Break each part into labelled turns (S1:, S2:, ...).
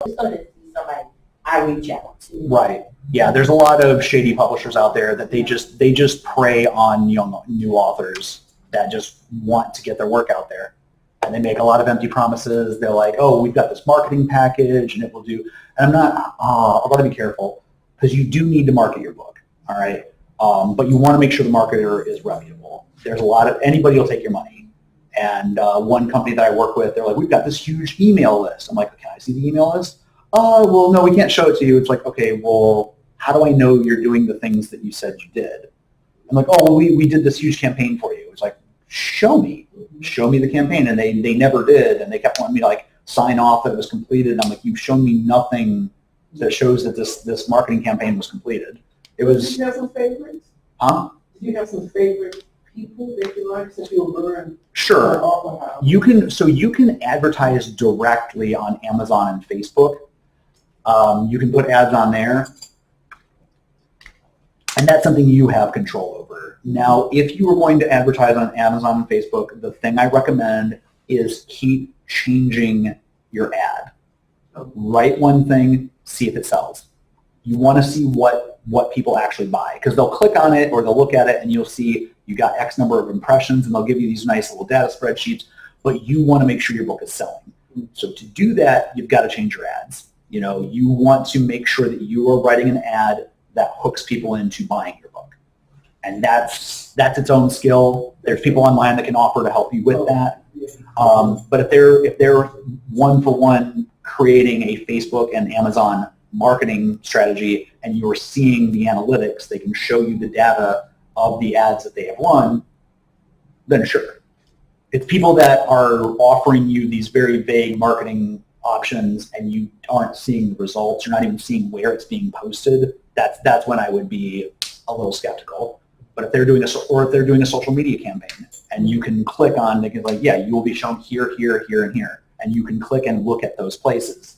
S1: it's going to be somebody I reach out to.
S2: Right. Yeah, there's a lot of shady publishers out there that they just prey on young new authors that just want to get their work out there. And they make a lot of empty promises. They're like, oh, we've got this marketing package and it will do. And I'm not, I've got to be careful because you do need to market your book, all right? But you want to make sure the marketer is reputable. There's a lot of, anybody will take your money. And one company that I work with, they're like, we've got this huge email list. I'm like, can I see the email list? Oh, well, no, we can't show it to you. It's like, okay, well, how do I know you're doing the things that you said you did? I'm like, oh, well, we did this huge campaign for you. It's like, show me the campaign. And they never did. And they kept wanting me to like sign off that it was completed. And I'm like, you've shown me nothing that shows that this marketing campaign was completed. It was.
S3: Did you have some favorites?
S2: Huh?
S3: Did you have some favorite people that you like since you were learning?
S2: Sure. You can advertise directly on Amazon and Facebook. You can put ads on there. And that's something you have control over. Now, if you are going to advertise on Amazon and Facebook, the thing I recommend is keep changing your ad. Write one thing, see if it sells. You want to see what people actually buy because they'll click on it or they'll look at it and you'll see you got X number of impressions and they'll give you these nice little data spreadsheets, but you want to make sure your book is selling. So to do that, you've got to change your ads. You know, you want to make sure that you are writing an ad that hooks people into buying your book. And that's its own skill. There's people online that can offer to help you with that. But if they're one-for-one creating a Facebook and Amazon marketing strategy and you're seeing the analytics, they can show you the data of the ads that they have run, then sure. It's people that are offering you these very vague marketing options and you aren't seeing the results, you're not even seeing where it's being posted, that's when I would be a little skeptical. But if they're doing a social media campaign and you can click on, they can like, yeah, you will be shown here, here, here, and here. And you can click and look at those places.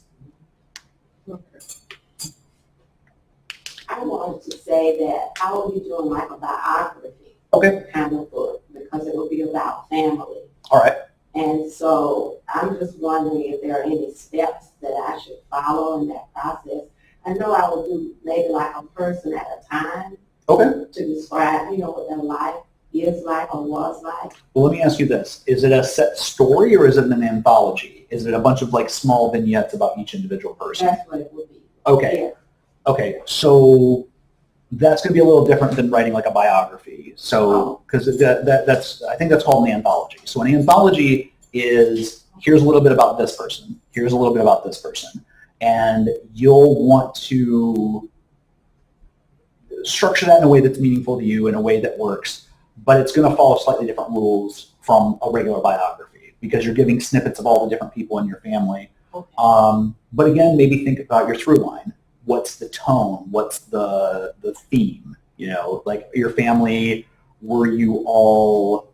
S1: I wanted to say that I will be doing like a biography.
S2: Okay.
S1: Kind of book because it will be about family.
S2: All right.
S1: And so I'm just wondering if there are any steps that I should follow in that process. I know I will do maybe like a person at a time.
S2: Okay.
S1: To describe, what their life is like or was like.
S2: Well, let me ask you this. Is it a set story or is it an anthology? Is it a bunch of like small vignettes about each individual person?
S1: That's what it would be.
S2: Okay.
S1: Yeah.
S2: Okay. So that's going to be a little different than writing like a biography. So, because I think that's called an anthology. So an anthology is, here's a little bit about this person. Here's a little bit about this person. And you'll want to structure that in a way that's meaningful to you, in a way that works, but it's going to follow slightly different rules from a regular biography because you're giving snippets of all the different people in your family. Okay. But again, maybe think about your through line. What's the tone? What's the theme? Like your family, were you all,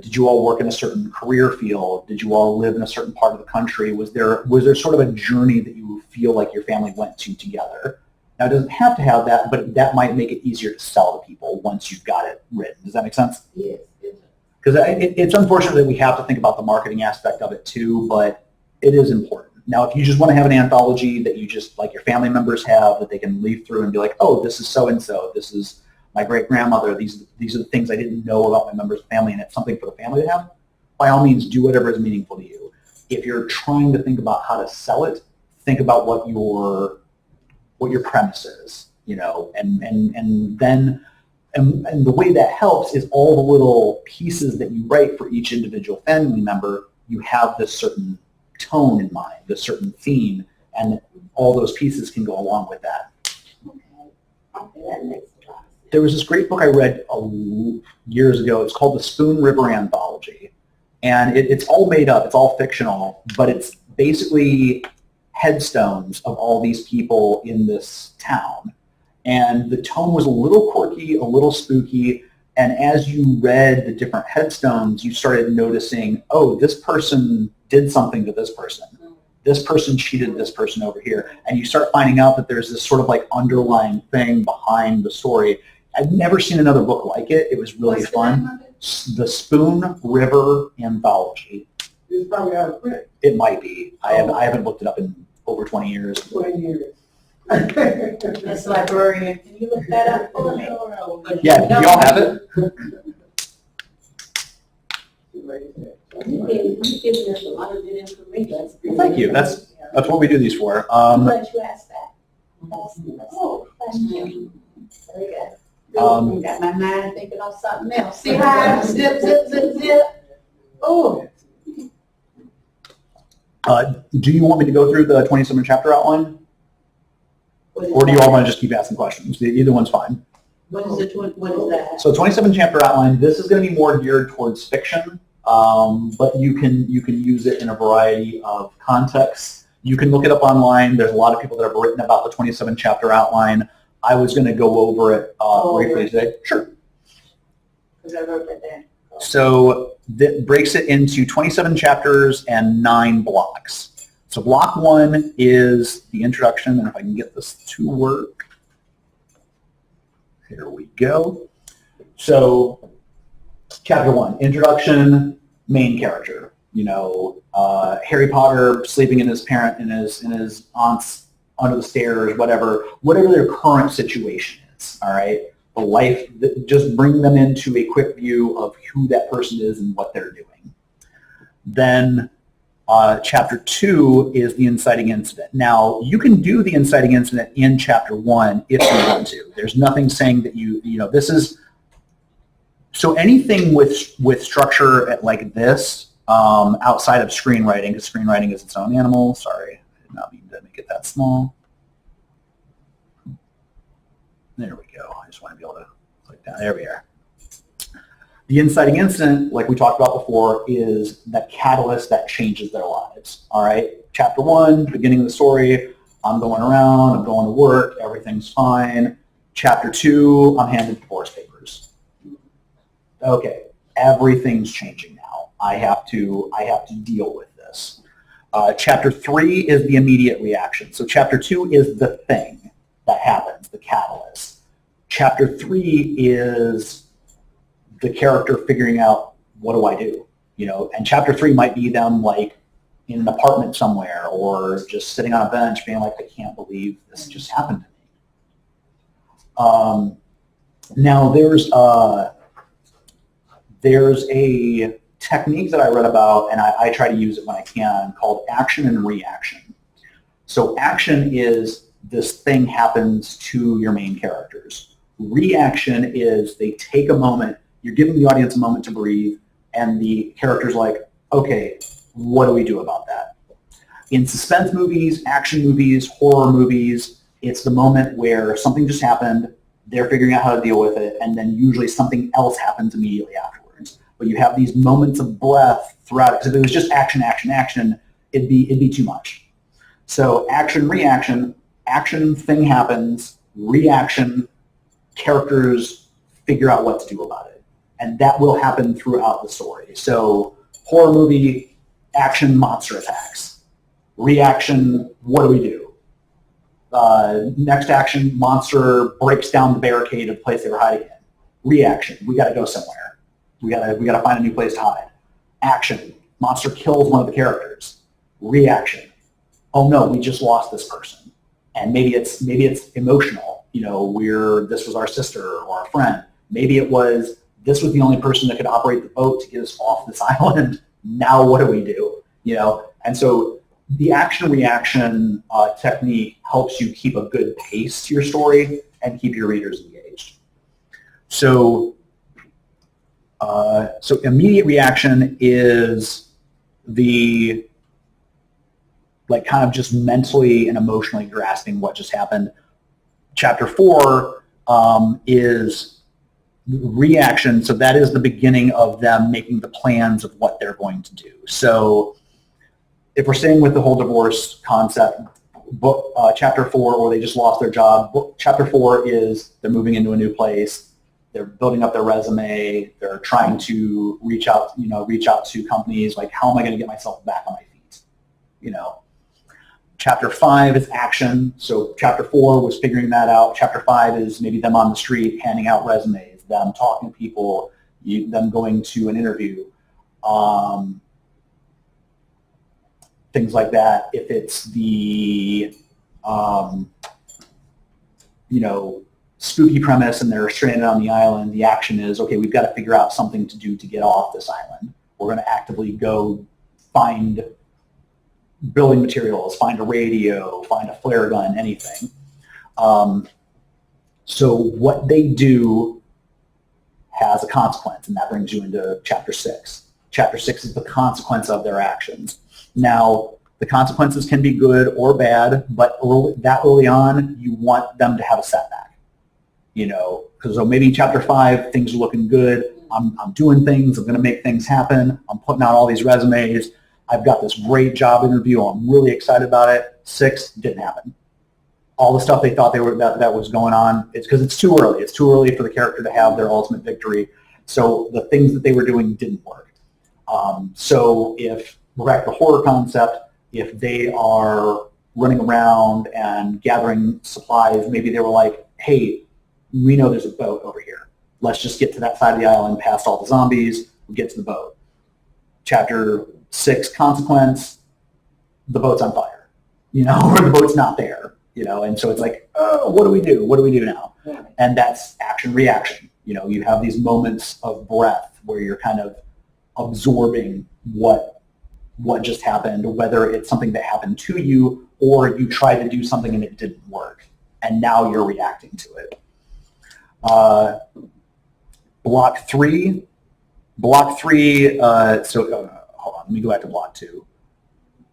S2: did you all work in a certain career field? Did you all live in a certain part of the country? Was there sort of a journey that you feel like your family went to together? Now, it doesn't have to have that, but that might make it easier to sell to people once you've got it written. Does that make sense?
S1: Yes.
S2: Because it's unfortunate that we have to think about the marketing aspect of it too, but it is important. Now, if you just want to have an anthology that you just, like your family members have, that they can leaf through and be like, oh, this is so-and-so, this is my great-grandmother, these are the things I didn't know about my members of family, and it's something for the family to have, by all means, do whatever is meaningful to you. If you're trying to think about how to sell it, think about what your premise is, and then the way that helps is all the little pieces that you write for each individual family member, you have this certain tone in mind, this certain theme, and all those pieces can go along with that.
S1: Okay, that makes a lot of sense.
S2: There was this great book I read years ago. It's called The Spoon River Anthology, and it's all made up. It's all fictional, but it's basically headstones of all these people in this town. And the tone was a little quirky, a little spooky, and as you read the different headstones, you started noticing, oh, this person did something to this person. This person cheated this person over here. And you start finding out that there's this sort of like underlying thing behind the story. I've never seen another book like it. It was really fun. The Spoon River Anthology.
S3: It's probably out of print.
S2: It might be. I haven't looked it up in over 20 years.
S3: 20 years.
S4: Miss Librarian, can you look that up for me?
S2: Yeah, do y'all have it?
S4: You've given us a lot of good information.
S2: Well, thank you. That's what we do these for.
S4: I'm glad you asked that. Oh, thank you. Very good. Got my mind thinking on something else. See how I zip, zip, zip, zip? Oh.
S2: Do you want me to go through the 27 chapter outline? Or do you all want to just keep asking questions? Either one's fine.
S4: What is that?
S2: So 27 chapter outline, this is going to be more geared towards fiction, but you can use it in a variety of contexts. You can look it up online. There's a lot of people that have written about the 27 chapter outline. I was going to go over it briefly today. Sure.
S4: Because I wrote that down.
S2: So that breaks it into 27 chapters and 9 blocks. So block 1 is the introduction, and if I can get this to work. Here we go. So chapter 1, introduction, main character. You know, Harry Potter sleeping in his aunt's under the stairs, whatever their current situation is. All right, the life. Just bring them into a quick view of who that person is and what they're doing. Then chapter 2 is the inciting incident. Now, you can do the inciting incident in chapter 1 if you want to. There's nothing saying that you know, this is, so anything with structure like this, outside of screenwriting, because screenwriting is its own animal. Sorry, I did not mean to make it that small. There we go. I just want to be able to click down. There we are. The inciting incident, like we talked about before, is the catalyst that changes their lives. All right. Chapter 1, beginning of the story, I'm going around, I'm going to work, everything's fine. Chapter 2, I'm handed divorce papers. Okay, everything's changing now. I have to deal with this. Chapter 3 is the immediate reaction. So chapter 2 is the thing that happens, the catalyst. Chapter 3 is the character figuring out, what do I do? You know, and chapter 3 might be them like in an apartment somewhere or just sitting on a bench being like, I can't believe this just happened to me. Now there's a technique that I read about, and I try to use it when I can, called action and reaction. So action is this thing happens to your main characters. Reaction is they take a moment, you're giving the audience a moment to breathe, and the character's like, okay, what do we do about that? In suspense movies, action movies, horror movies, it's the moment where something just happened, they're figuring out how to deal with it, and then usually something else happens immediately afterwards. But you have these moments of breath throughout it, because if it was just action, action, action, it'd be too much. So action, reaction, action, thing happens, reaction, characters figure out what to do about it. And that will happen throughout the story. So horror movie, action, monster attacks. Reaction, what do we do? Next action, monster breaks down the barricade of the place they were hiding in. Reaction, we got to go somewhere. We got to find a new place to hide. Action, monster kills one of the characters. Reaction, oh no, we just lost this person. And maybe it's emotional. You know, this was our sister or our friend. Maybe it was, this was the only person that could operate the boat to get us off this island. Now what do we do? You know, and so the action-reaction technique helps you keep a good pace to your story and keep your readers engaged. So, so immediate reaction is the, like, kind of just mentally and emotionally grasping what just happened. Chapter 4 is reaction, so that is the beginning of them making the plans of what they're going to do. So if we're staying with the whole divorce concept, chapter 4, or they just lost their job, chapter 4 is they're moving into a new place, they're building up their resume, they're trying to reach out to companies, like, how am I going to get myself back on my feet? You know. Chapter 5 is action. So chapter 4 was figuring that out. Chapter 5 is maybe them on the street handing out resumes, them talking to people, them going to an interview. things like that. If it's the, spooky premise and they're stranded on the island, the action is, okay, we've got to figure out something to do to get off this island. We're going to actively go find building materials, find a radio, find a flare gun, anything. So what they do has a consequence, and that brings you into Chapter 6. Chapter 6 is the consequence of their actions. Now, the consequences can be good or bad, but early on, you want them to have a setback. Because so maybe in Chapter 5, things are looking good. I'm doing things. I'm going to make things happen. I'm putting out all these resumes. I've got this great job interview. I'm really excited about it. 6 didn't happen. All the stuff they thought that was going on, it's because it's too early. It's too early for the character to have their ultimate victory. So the things that they were doing didn't work. So if we're back to the horror concept, if they are running around and gathering supplies, maybe they were like, hey, we know there's a boat over here. Let's just get to that side of the island past all the zombies. We get to the boat. Chapter 6 consequence, the boat's on fire, or the boat's not there, and so it's like, oh, what do we do? What do we do now? And that's action reaction. You have these moments of breath where you're kind of absorbing what just happened, whether it's something that happened to you or you tried to do something and it didn't work, and now you're reacting to it. Block 3. Hold on, let me go back to Block 2.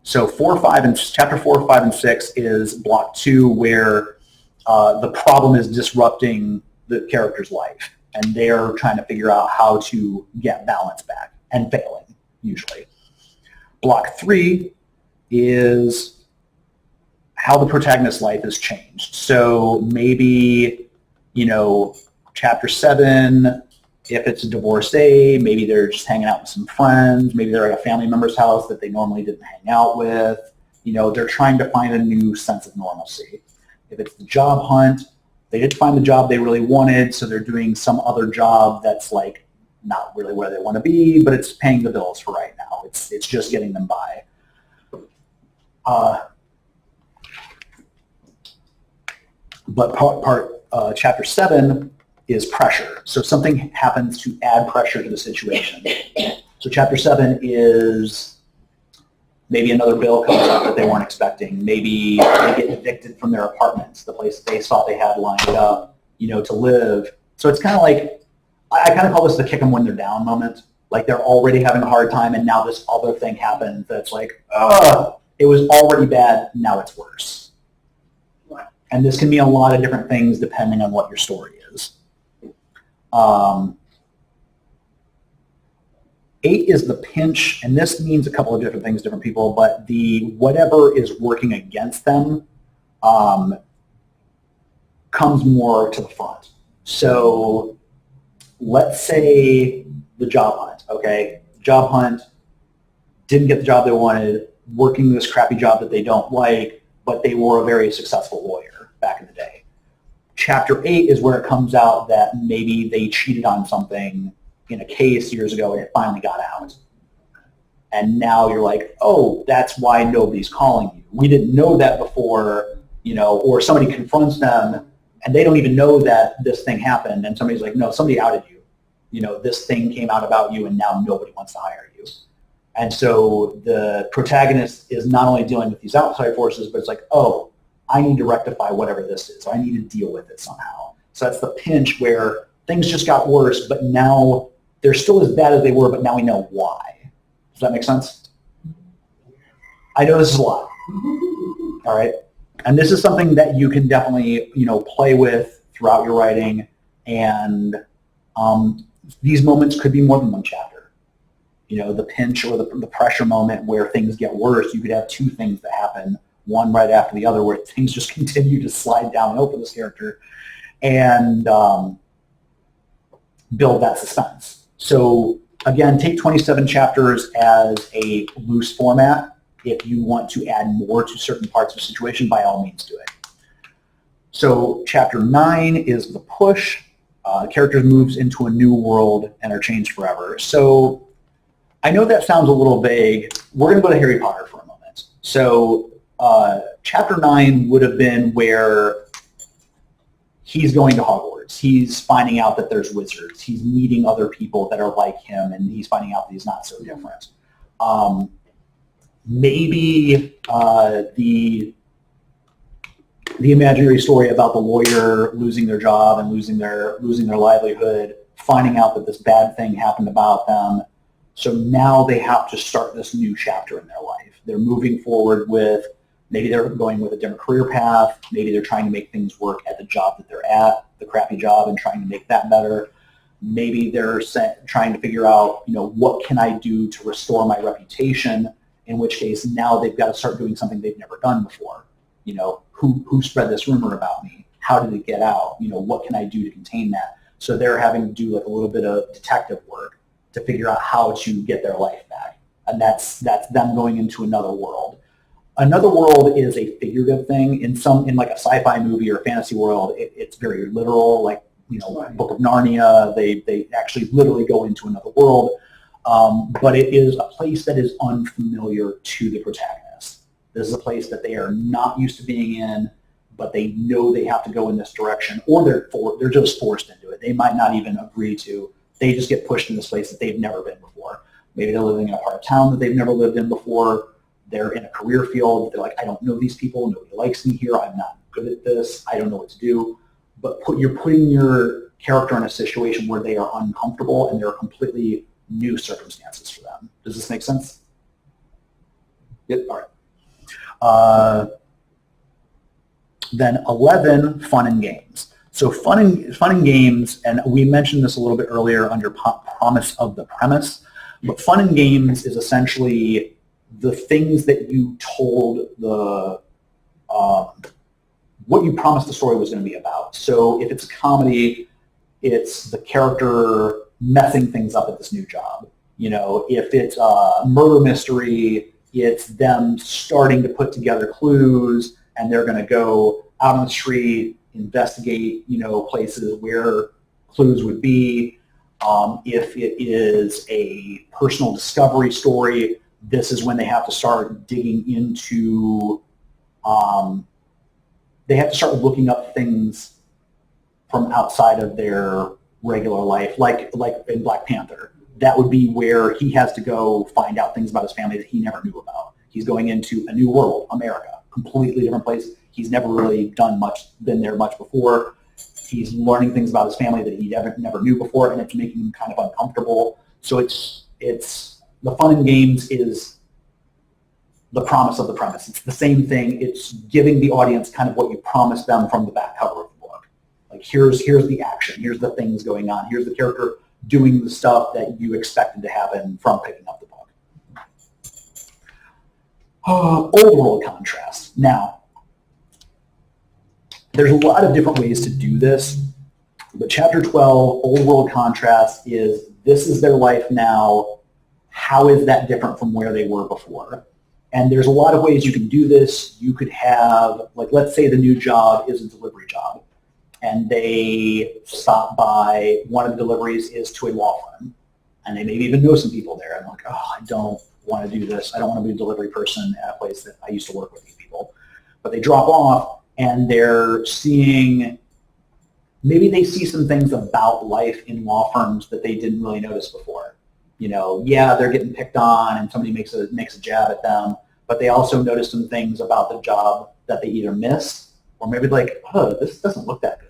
S2: So Chapter 4, 5, and 6 is Block 2, where the problem is disrupting the character's life, and they're trying to figure out how to get balance back, and failing, usually. Block 3 is how the protagonist's life has changed. So maybe, Chapter 7, if it's a divorcee, maybe they're just hanging out with some friends. Maybe they're at a family member's house that they normally didn't hang out with. They're trying to find a new sense of normalcy. If it's the job hunt, they didn't find the job they really wanted, so they're doing some other job that's like not really where they want to be, but it's paying the bills for right now. It's just getting them by. But Chapter 7 is pressure. So something happens to add pressure to the situation. So Chapter 7 is maybe another bill comes up that they weren't expecting. Maybe they get evicted from their apartments, the place they thought they had lined up, to live. So it's kind of like, I kind of call this the kick them when they're down moment. Like they're already having a hard time and now this other thing happens that's like, it was already bad, now it's worse. And this can mean a lot of different things depending on what your story is. 8 is the pinch, and this means a couple of different things to different people, but the whatever is working against them comes more to the front. So let's say the job hunt, okay? Job hunt, didn't get the job they wanted, working this crappy job that they don't like, but they were a very successful lawyer back in the day. Chapter 8 is where it comes out that maybe they cheated on something in a case years ago and it finally got out. And now you're like, oh, that's why nobody's calling you. We didn't know that before, or somebody confronts them and they don't even know that this thing happened. And somebody's like, no, somebody outed you. This thing came out about you and now nobody wants to hire you. And so the protagonist is not only dealing with these outside forces, but it's like, oh, I need to rectify whatever this is. I need to deal with it somehow. So that's the pinch where things just got worse, but now they're still as bad as they were, but now we know why. Does that make sense? I know this is a lot. All right. And this is something that you can definitely, play with throughout your writing. And these moments could be more than one chapter. The pinch or the pressure moment where things get worse, you could have 2 things that happen, one right after the other, where things just continue to slide downhill for this character and build that suspense. So again, take 27 chapters as a loose format. If you want to add more to certain parts of the situation, by all means do it. So Chapter 9 is the push. Characters moves into a new world and are changed forever. So I know that sounds a little vague. We're going to go to Harry Potter for a moment. So chapter 9 would have been where he's going to Hogwarts. He's finding out that there's wizards. He's meeting other people that are like him, and he's finding out that he's not so different. Maybe the imaginary story about the lawyer losing their job and losing their livelihood, finding out that this bad thing happened about them. So now they have to start this new chapter in their life. They're moving forward with, maybe they're going with a different career path. Maybe they're trying to make things work at the job that they're at, the crappy job, and trying to make that better. Maybe they're trying to figure out, what can I do to restore my reputation? In which case, now they've got to start doing something they've never done before. Who spread this rumor about me? How did it get out? What can I do to contain that? So they're having to do like a little bit of detective work to figure out how to get their life back. And that's them going into another world. Another world is a figurative thing. In like a sci-fi movie or a fantasy world, it's very literal, like, Book of Narnia, they actually literally go into another world. But it is a place that is unfamiliar to the protagonist. This is a place that they are not used to being in, but they know they have to go in this direction, or they're just forced into it. They might not even agree to. They just get pushed in this place that they've never been before. Maybe they're living in a part of town that they've never lived in before. They're in a career field. They're like, I don't know these people. Nobody likes me here. I'm not good at this. I don't know what to do. But you're putting your character in a situation where they are uncomfortable and there are completely new circumstances for them. Does this make sense? Yep. All right. Then 11, fun and games. So fun and games, and we mentioned this a little bit earlier under promise of the premise, but fun and games is essentially the things that you told what you promised the story was going to be about. So if it's a comedy, it's the character messing things up at this new job. If it's a murder mystery, it's them starting to put together clues, and they're going to go out on the street, investigate, places where clues would be. If it is a personal discovery story, this is when they have to start digging into, they have to start looking up things from outside of their regular life, like in Black Panther. That would be where he has to go find out things about his family that he never knew about. He's going into a new world, America, completely different place. He's never really been there much before. He's learning things about his family that he never knew before, and it's making him kind of uncomfortable. So it's the fun and games is the promise of the premise. It's the same thing. It's giving the audience kind of what you promised them from the back cover of the book. Like here's the action. Here's the things going on. Here's the character doing the stuff that you expected to happen from picking up the book. Overall contrast. Now, there's a lot of different ways to do this, but chapter 12, old world contrast, is this is their life now. How is that different from where they were before? And there's a lot of ways you can do this. You could have, like, let's say the new job is a delivery job, and they stop by, one of the deliveries is to a law firm, and they maybe even know some people there, and like, oh, I don't want to do this. I don't want to be a delivery person at a place that I used to work with these people. But they drop off, and they're seeing, maybe they see some things about life in law firms that they didn't really notice before. Yeah, they're getting picked on and somebody makes a jab at them, but they also notice some things about the job that they either missed, or maybe like, oh, this doesn't look that good.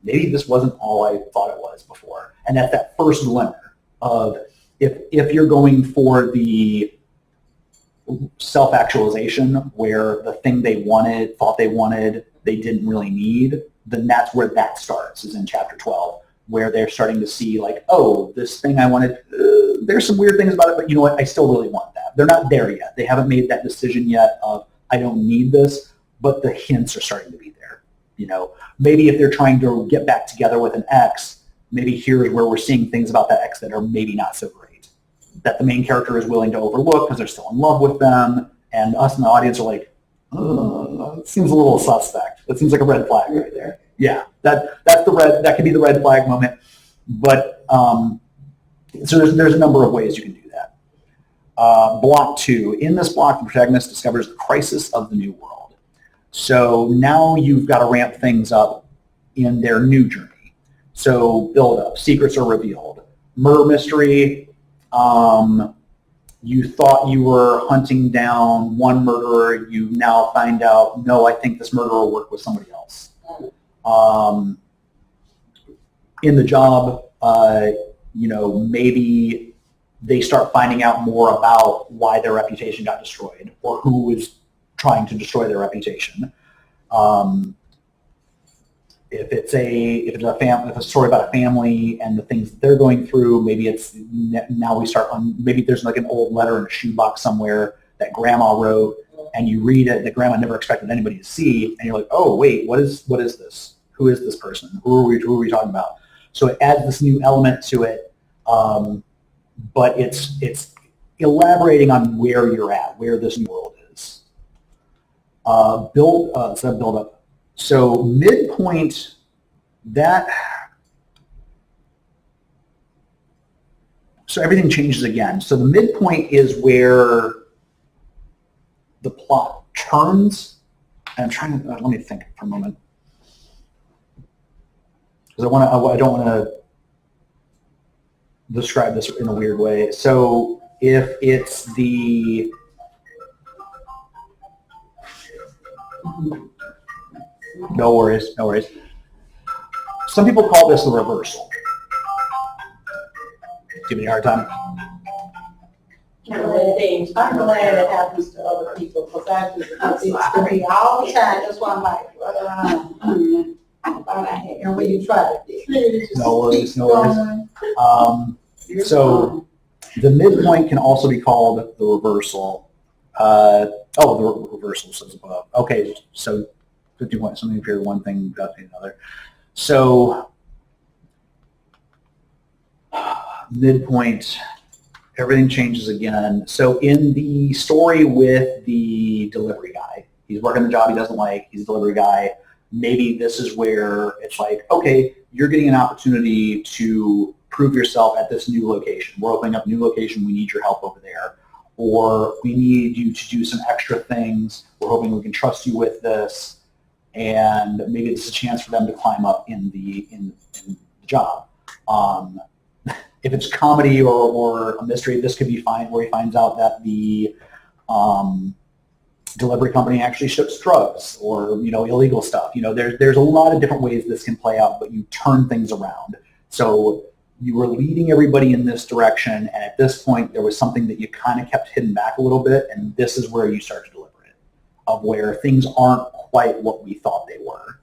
S2: Maybe this wasn't all I thought it was before. And that's that first glimmer of, if you're going for the self-actualization where the thing they thought they wanted, they didn't really need, then that's where that starts, is in chapter 12. Where they're starting to see, like, oh, this thing I wanted, there's some weird things about it, but you know what, I still really want that. They're not there yet. They haven't made that decision yet of, I don't need this, but the hints are starting to be there. Maybe if they're trying to get back together with an ex, maybe here's where we're seeing things about that ex that are maybe not so great, that the main character is willing to overlook because they're still in love with them, and us in the audience are like, it seems a little suspect. That seems like a red flag right there. Yeah, that could be the red flag moment. But so there's a number of ways you can do that. Block 2. In this block, the protagonist discovers the crisis of the new world. So now you've got to ramp things up in their new journey. So build up. Secrets are revealed. Murder mystery. You thought you were hunting down one murderer. You now find out, no, I think this murderer worked with somebody else. In the job, maybe they start finding out more about why their reputation got destroyed or who was trying to destroy their reputation. If it's a story about a family and the things that they're going through, maybe it's now we start on, maybe there's like an old letter in a shoebox somewhere that grandma wrote, and you read it that grandma never expected anybody to see, and you're like, oh wait, what is this? Who is this person? Who are we talking about? So it adds this new element to it, but it's elaborating on where you're at, where this new world is. Build up. So midpoint, so everything changes again. So the midpoint is where the plot turns. And I'm trying to, let me think for a moment. Because I don't want to describe this in a weird way. So if it's the, no worries. Some people call this the reversal. Give me a hard time.
S4: I'm glad it happens to other people, because it used to be all the time. That's why I'm like, I thought I had, and when you try to,
S2: No worries. So the midpoint can also be called the reversal. The reversal says above. Okay, so 50 points, something appear one thing, got to another. So midpoint, everything changes again. So in the story with the delivery guy, he's working the job he doesn't like, he's a delivery guy. Maybe this is where it's like, okay, you're getting an opportunity to prove yourself at this new location. We're opening up a new location, we need your help over there. Or we need you to do some extra things. We're hoping we can trust you with this. And maybe it's a chance for them to climb up in the job. If it's comedy or a mystery, this could be fine, where he finds out that the delivery company actually ships drugs or illegal stuff. There's a lot of different ways this can play out, but you turn things around. So you were leading everybody in this direction, and at this point there was something that you kind of kept hidden back a little bit, and this is where you start to deliver it, of where things aren't quite what we thought they were.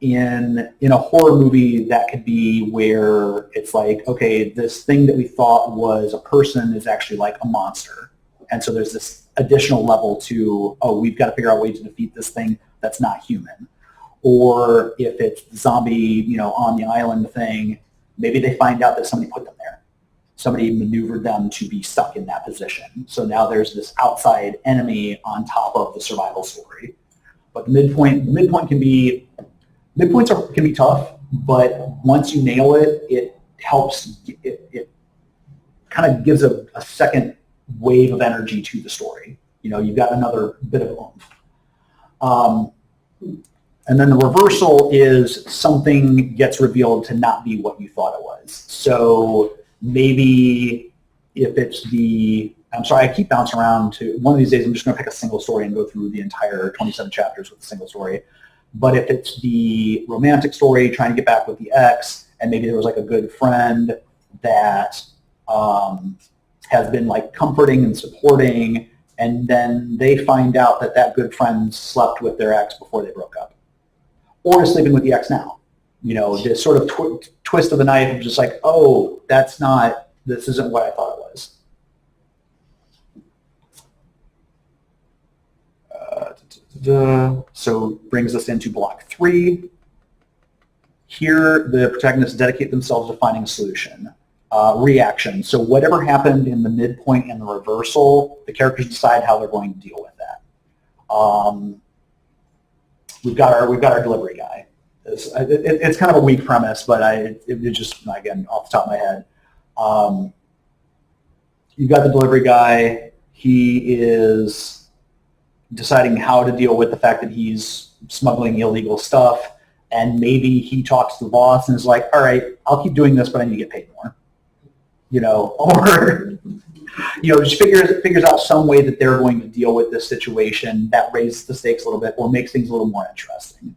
S2: In a horror movie, that could be where it's like, okay, this thing that we thought was a person is actually like a monster. And so there's this additional level to, oh, we've got to figure out ways to defeat this thing that's not human. Or if it's the zombie, on the island thing, maybe they find out that somebody put them there. Somebody maneuvered them to be stuck in that position. So now there's this outside enemy on top of the survival story. But the midpoint can be, can be tough, but once you nail it, it helps, it kind of gives a second wave of energy to the story. You've got another bit of oomph. And then the reversal is something gets revealed to not be what you thought it was. So maybe if it's I'm sorry, I keep bouncing around to, one of these days I'm just going to pick a single story and go through the entire 27 chapters with a single story. But if it's the romantic story, trying to get back with the ex, and maybe there was like a good friend that has been like comforting and supporting, and then they find out that that good friend slept with their ex before they broke up. Or is sleeping with the ex now. This sort of twist of the knife of just like, oh, this isn't what I thought it was. So brings us into block 3. Here, the protagonists dedicate themselves to finding a solution. Reaction. So whatever happened in the midpoint and the reversal, the characters decide how they're going to deal with that. We've got our delivery guy. It's kind of a weak premise, but it just, again, off the top of my head. you've got the delivery guy. He is deciding how to deal with the fact that he's smuggling illegal stuff, and maybe he talks to the boss and is like, all right, I'll keep doing this, but I need to get paid more. Or just figures out some way that they're going to deal with this situation that raises the stakes a little bit or makes things a little more interesting.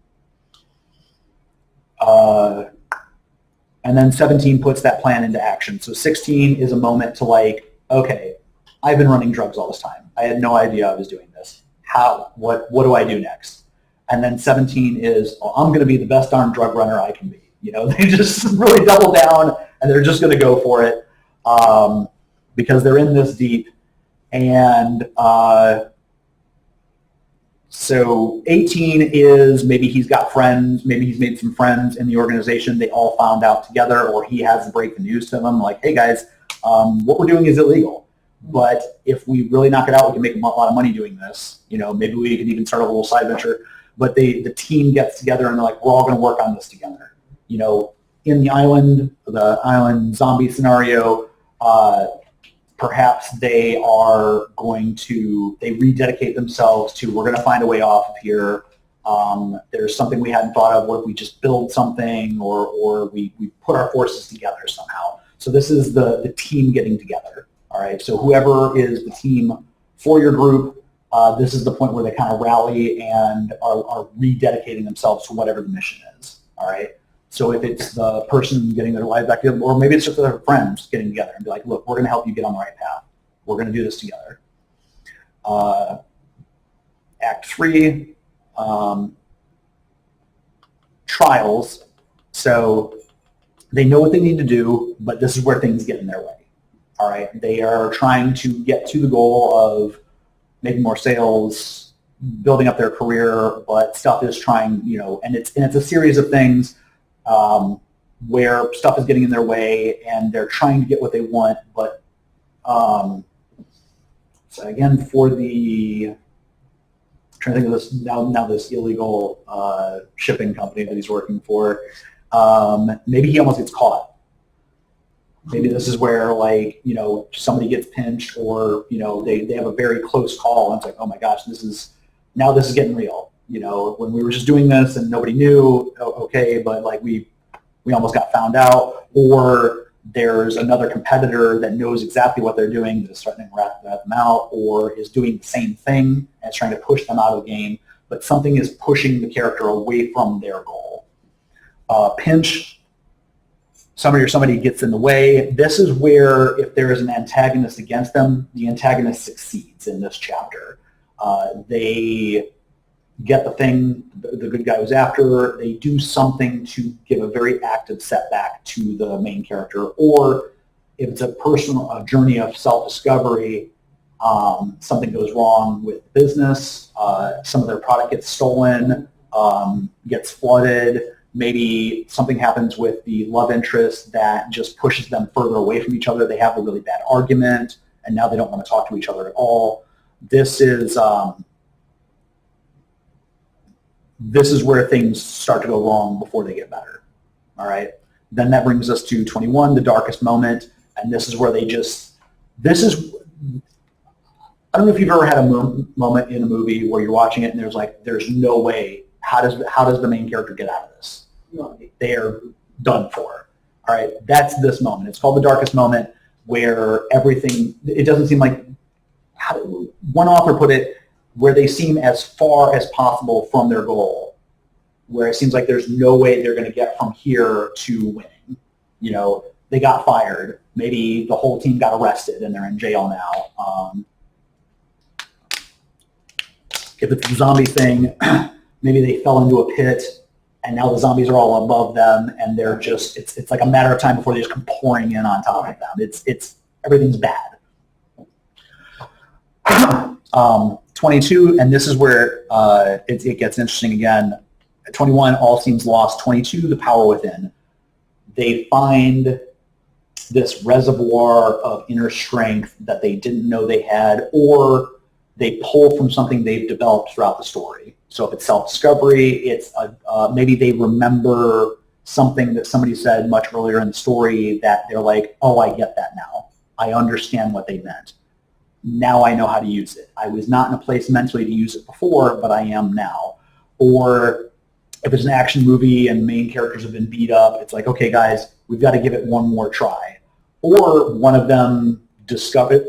S2: And then 17 puts that plan into action. So 16 is a moment to like, okay, I've been running drugs all this time. I had no idea I was doing this. What do I do next? And then 17 is, I'm going to be the best darn drug runner I can be. They just really double down and they're just going to go for it because they're in this deep. And so 18 is maybe he's got friends, maybe he's made some friends in the organization. They all found out together, or he has to break the news to them like, hey guys, what we're doing is illegal. But if we really knock it out, we can make a lot of money doing this. Maybe we can even start a little side venture. But the team gets together and they're like, we're all going to work on this together. In the island zombie scenario, perhaps they rededicate themselves to, we're going to find a way off of here. There's something we hadn't thought of. What if we just build something or we put our forces together somehow? So this is the team getting together. All right, so whoever is the team for your group, this is the point where they kind of rally and are rededicating themselves to whatever the mission is. All right, so if it's the person getting their life back together, or maybe it's just their friends getting together and be like, look, we're going to help you get on the right path. We're going to do this together. Act 3, trials. So they know what they need to do, but this is where things get in their way. All right, they are trying to get to the goal of making more sales, building up their career, but stuff is trying, and it's a series of things where stuff is getting in their way, and they're trying to get what they want. But so again, for I'm trying to think of this now this illegal shipping company that he's working for, maybe he almost gets caught. Maybe this is where, somebody gets pinched, or, they have a very close call, and it's like, oh my gosh, this is getting real. When we were just doing this and nobody knew, okay, but we almost got found out, or there's another competitor that knows exactly what they're doing that's threatening to rat them out, or is doing the same thing and is trying to push them out of the game, but something is pushing the character away from their goal. Pinch. Somebody gets in the way. This is where, if there is an antagonist against them, the antagonist succeeds in this chapter. They get the thing the good guy was after. They do something to give a very active setback to the main character. Or if it's a journey of self-discovery, something goes wrong with business. Some of their product gets stolen, gets flooded. Maybe something happens with the love interest that just pushes them further away from each other. They have a really bad argument, and now they don't want to talk to each other at all. This is where things start to go wrong before they get better. All right. Then that brings us to 21, the darkest moment, and this is where I don't know if you've ever had a moment in a movie where you're watching it and there's no way. How does the main character get out of this? They are done for. All right, that's this moment. It's called the darkest moment, where it doesn't seem like, one author put it, where they seem as far as possible from their goal, where it seems like there's no way they're going to get from here to winning. They got fired. Maybe the whole team got arrested and they're in jail now. If it's the zombie thing, maybe they fell into a pit and now the zombies are all above them and they're just, it's like a matter of time before they just come pouring in on top of them. It's everything's bad. 22, and this is where it gets interesting again. 21, all seems lost. 22, the power within. They find this reservoir of inner strength that they didn't know they had, or they pull from something they've developed throughout the story. So if it's self-discovery, it's maybe they remember something that somebody said much earlier in the story that they're like, oh, I get that now. I understand what they meant. Now I know how to use it. I was not in a place mentally to use it before, but I am now. Or if it's an action movie and main characters have been beat up, it's like, okay, guys, we've got to give it one more try. Or one of them discovered,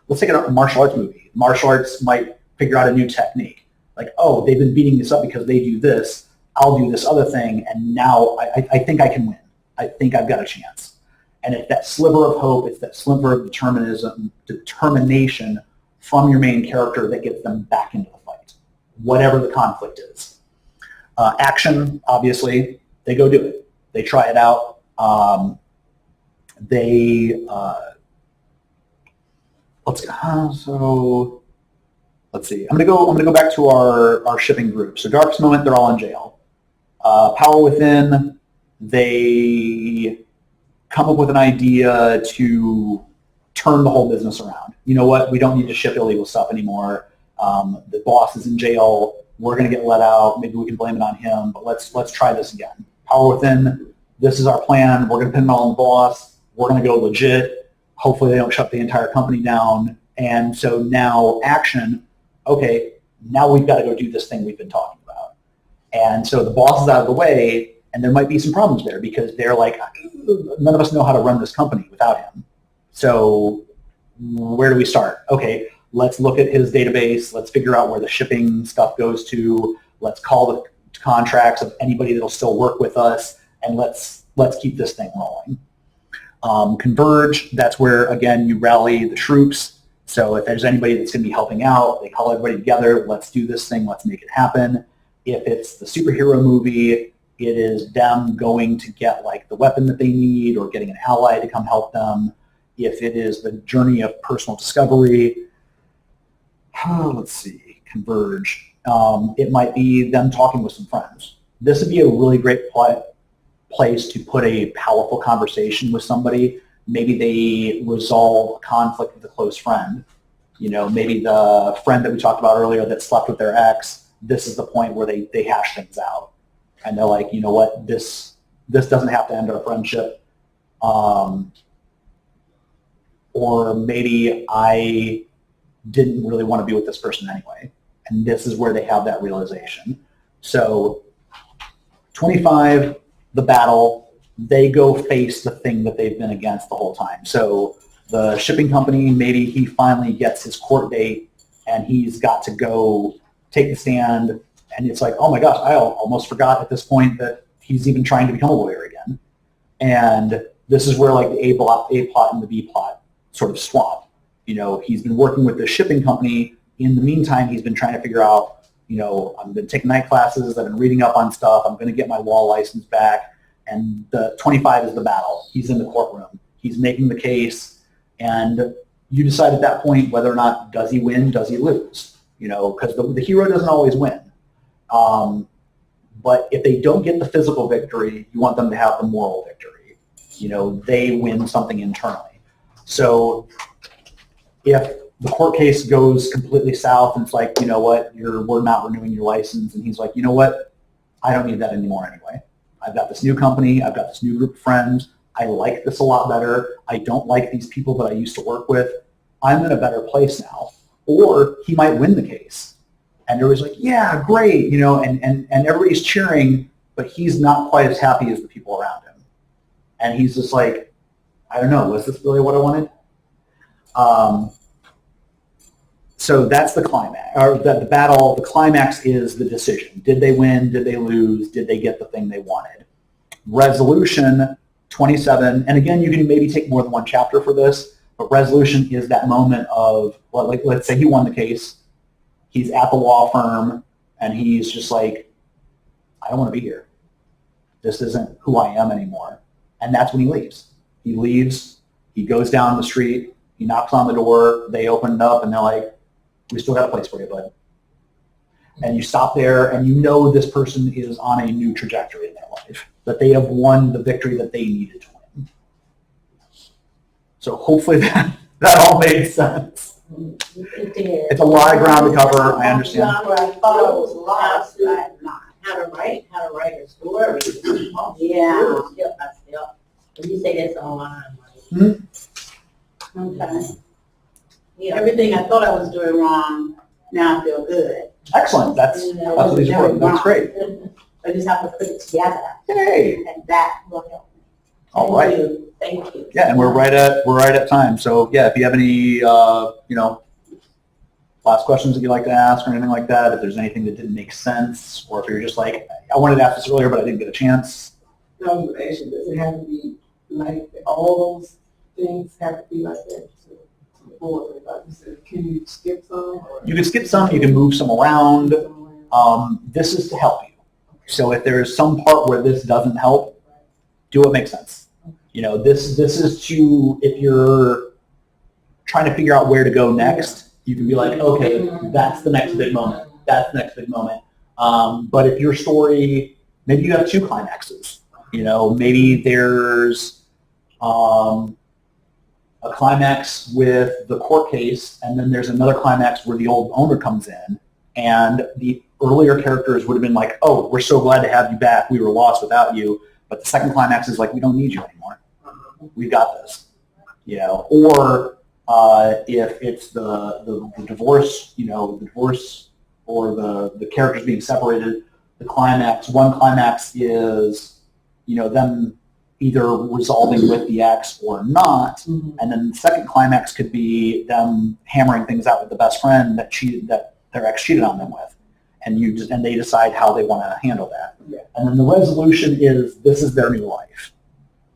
S2: let's take a martial arts movie. Martial arts might figure out a new technique. Like, oh, they've been beating this up because they do this. I'll do this other thing, and now I think I can win. I think I've got a chance. And it's that sliver of hope, it's that sliver of determination from your main character that gets them back into the fight, whatever the conflict is. Action, obviously, they go do it. They try it out. Let's see. I'm gonna go back to our shipping group. So Darkest Moment, they're all in jail. Power Within, they come up with an idea to turn the whole business around. You know what? We don't need to ship illegal stuff anymore. The boss is in jail. We're going to get let out. Maybe we can blame it on him, but let's try this again. Power Within, this is our plan. We're going to pin it all on the boss. We're going to go legit. Hopefully they don't shut the entire company down. And so now Action, okay, now we've got to go do this thing we've been talking about. And so the boss is out of the way, and there might be some problems there because they're like, none of us know how to run this company without him. So where do we start? Okay, let's look at his database. Let's figure out where the shipping stuff goes to. Let's call the contracts of anybody that'll still work with us, and let's keep this thing rolling. Converge, that's where, again, you rally the troops. So if there's anybody that's going to be helping out, they call everybody together. Let's do this thing. Let's make it happen. If it's the superhero movie, it is them going to get like the weapon that they need or getting an ally to come help them. If it is the journey of personal discovery, let's see, Converge. It might be them talking with some friends. This would be a really great place to put a powerful conversation with somebody. Maybe they resolve a conflict with a close friend. You know, maybe the friend that we talked about earlier that slept with their ex, this is the point where they hash things out. And they're like, you know what, this doesn't have to end our friendship. Or maybe I didn't really want to be with this person anyway. And this is where they have that realization. So 25, the battle, they go face the thing that they've been against the whole time. So the shipping company, maybe he finally gets his court date and he's got to go take the stand. And it's like, oh my gosh, I almost forgot at this point that he's even trying to become a lawyer again. And this is where like the A plot and the B plot sort of swap. You know, he's been working with the shipping company. In the meantime, he's been trying to figure out, you know, I've been taking night classes, I've been reading up on stuff, I'm going to get my law license back. And the 25 is the battle. He's in the courtroom. He's making the case. And you decide at that point whether or not does he win, does he lose. You know, because the hero doesn't always win. But if they don't get the physical victory, you want them to have the moral victory. You know, they win something internally. So if the court case goes completely south and it's like, you know what, we're not renewing your license, and he's like, you know what, I don't need that anymore anyway. I've got this new company, I've got this new group of friends, I like this a lot better, I don't like these people that I used to work with, I'm in a better place now. Or he might win the case. And everybody's like, yeah, great, you know, and everybody's cheering, but he's not quite as happy as the people around him. And he's just like, I don't know, was this really what I wanted? So that's the climax, or the battle. The climax is the decision. Did they win? Did they lose? Did they get the thing they wanted? Resolution 27, and again, you can maybe take more than one chapter for this, but resolution is that moment of, well, like, let's say he won the case. He's at the law firm, and he's just like, I don't want to be here. This isn't who I am anymore. And that's when he leaves. He leaves. He goes down the street. He knocks on the door. They open it up, and they're like, we still got a place for you, bud. And you stop there, and you know this person is on a new trajectory in their life, that they have won the victory that they needed to win. So hopefully that all made sense.
S4: It did.
S2: It's a lot of ground to cover, I understand.
S4: I thought it was a lot.
S3: How to write a story.
S4: Yeah.
S3: Step by step. When you say that's online, right?
S2: Mm-hmm.
S4: Okay. Everything I thought I was doing wrong, now I feel good.
S2: Excellent. That's what these are for. That's great.
S4: I just have to put it together,
S2: Yay.
S4: and that will help me.
S2: All right.
S4: Thank you.
S2: Yeah, and we're right at time. So yeah, if you have any last questions that you'd like to ask or anything like that, if there's anything that didn't make sense, or if you're just like, I wanted to ask this earlier but I didn't get a chance.
S3: No, actually, does it have to be like, all those things have to be like that to board? Like you said, can you skip some? Or
S2: You can skip some, you can move some around. This is to help you. So if there's some part where this doesn't help, do what makes sense. This is to, if you're trying to figure out where to go next, you can be like, okay, that's the next big moment. That's the next big moment. But if your story, maybe you have two climaxes. Maybe there's a climax with the court case, and then there's another climax where the old owner comes in, and the earlier characters would have been like, oh, we're so glad to have you back. We were lost without you. But the second climax is like, we don't need you anymore. We've got this. Or if it's the divorce, the divorce or the characters being separated, one climax is, them either resolving with the ex or not, and then the second climax could be them hammering things out with the best friend that their ex cheated on them with, and they decide how they want to handle that.
S3: Yeah.
S2: And then the resolution is, this is their new life.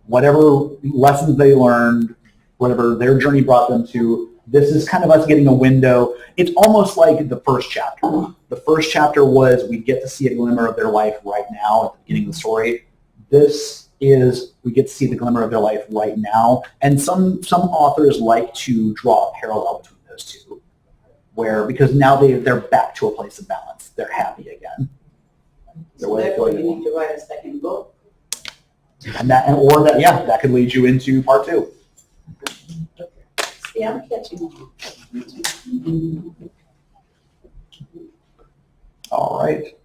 S2: Whatever lessons they learned, whatever their journey brought them to, this is kind of us getting a window. It's almost like the first chapter. The first chapter was, we get to see a glimmer of their life right now at the beginning of the story. This is, we get to see the glimmer of their life right now. And some authors like to draw a parallel between those two, because now they're back to a place of balance. They're happy again.
S4: So therefore, you need to write a second book.
S2: And that could lead you into part 2.
S4: See, I'm catching on.
S2: All right.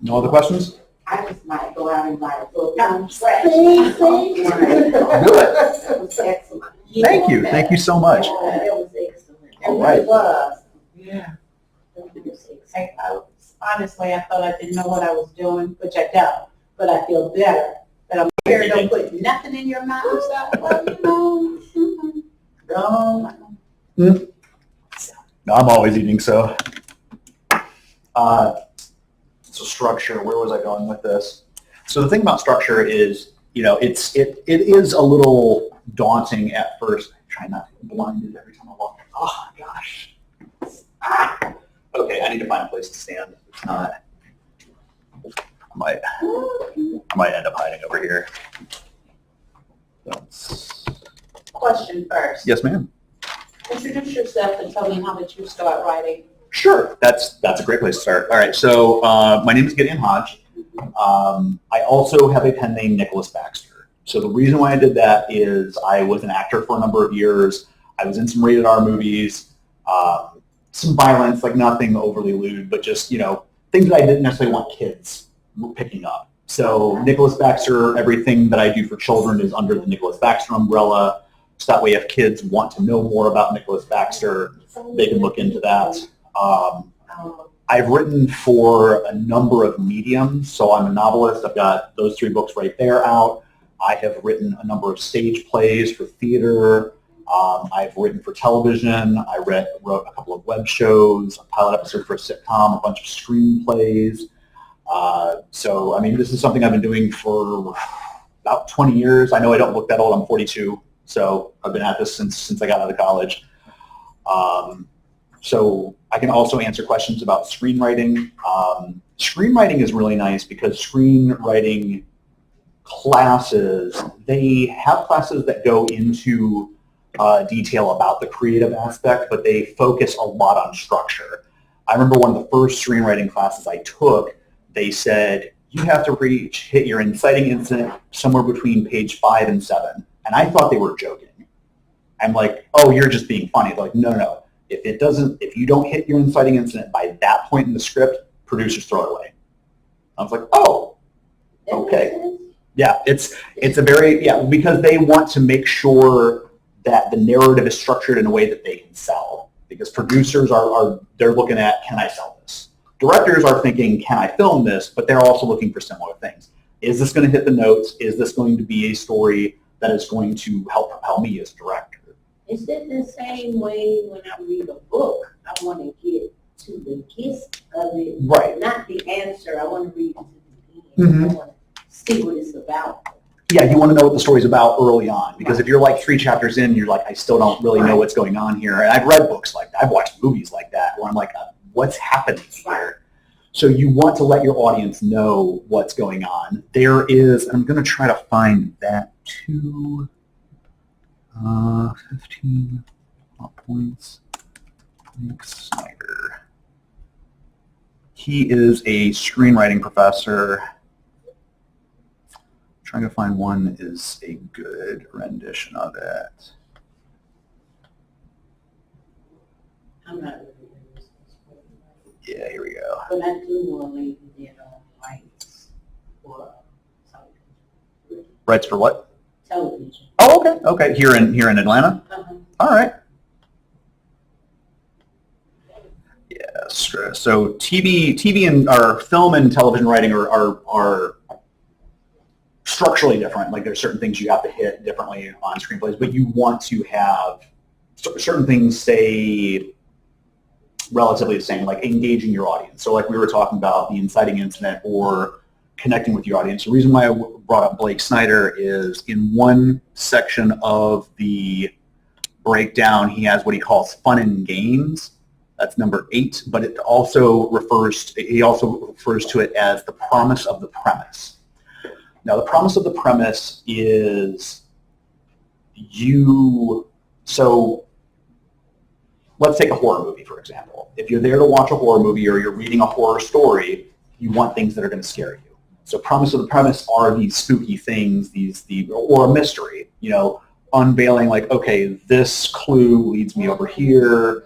S2: No other questions?
S1: I just might go out and buy a book from scratch.
S2: Do it.
S1: That was excellent.
S2: Thank you. Thank you so much.
S1: Yeah, it was excellent.
S2: All right.
S1: It was.
S3: Yeah.
S4: Honestly, I thought I didn't know what I was doing, which I don't, but I feel better. But I'm here, don't put nothing in your mouth. So, go.
S2: No, I'm always eating, so. So structure, where was I going with this? So the thing about structure is, it is a little daunting at first. I try not to get blinded every time I walk. Oh, gosh. Okay, I need to find a place to stand. If not, I might end up hiding over here.
S4: Question first.
S2: Yes, ma'am.
S4: Introduce yourself and tell me how did you start writing?
S2: Sure, that's a great place to start. All right, so my name is Gideon Hodge. I also have a pen named Nikolas Baxter. So the reason why I did that is I was an actor for a number of years. I was in some rated R movies, some violence, like nothing overly lewd, but just, things that I didn't necessarily want kids picking up. So Nikolas Baxter, everything that I do for children is under the Nikolas Baxter umbrella. So that way if kids want to know more about Nikolas Baxter, they can look into that. I've written for a number of mediums, so I'm a novelist. I've got those 3 books right there out. I have written a number of stage plays for theater. I've written for television. I wrote a couple of web shows, a pilot episode for a sitcom, a bunch of screenplays. So, this is something I've been doing for about 20 years. I know I don't look that old. I'm 42, so I've been at this since I got out of college. So I can also answer questions about screenwriting. Screenwriting is really nice because screenwriting classes, they have classes that go into detail about the creative aspect, but they focus a lot on structure. I remember one of the first screenwriting classes I took, they said, you have to hit your inciting incident somewhere between page 5 and 7. And I thought they were joking. I'm like, oh, you're just being funny. They're like, no. If you don't hit your inciting incident by that point in the script, producers throw it away. I was like, oh, okay. Yeah, it's a very, because they want to make sure that the narrative is structured in a way that they can sell. Because producers they're looking at, can I sell this? Directors are thinking, can I film this? But they're also looking for similar things. Is this going to hit the notes? Is this going to be a story that is going to help propel me as a director?
S5: Is it the same way when I read a book? I want to get to the gist of it,
S2: Right.
S5: not the answer. I want to read it to the end. I want to see what it's about.
S2: Yeah, you want to know what the story's about early on, because if you're like 3 chapters in, you're like, I still don't really know what's going on here. And I've read books like that. I've watched movies like that where I'm like, what's happening here? So you want to let your audience know what's going on. There is, I'm going to try to find that too. 15 plot points. Nick Snyder. He is a screenwriting professor. Trying to find one that is a good rendition of it.
S5: I'm not really this.
S2: Yeah, here we go.
S5: But I do know a lady that writes for television.
S2: Rights for what?
S5: Television.
S2: Oh, okay. Okay, here in Atlanta.
S5: Uh-huh.
S2: All right. Yes. So TV and our film and television writing are structurally different. Like there's certain things you have to hit differently on screenplays, but you want to have certain things stay relatively the same, like engaging your audience. So like we were talking about the inciting incident or connecting with your audience. The reason why I brought up Blake Snyder is in one section of the breakdown, he has what he calls fun and games. That's number 8, but he also refers to it as the promise of the premise. Now, the promise of the premise is so let's take a horror movie, for example. If you're there to watch a horror movie or you're reading a horror story, you want things that are going to scare you. So promise of the premise are these spooky things, or a mystery, unveiling like, okay, this clue leads me over here.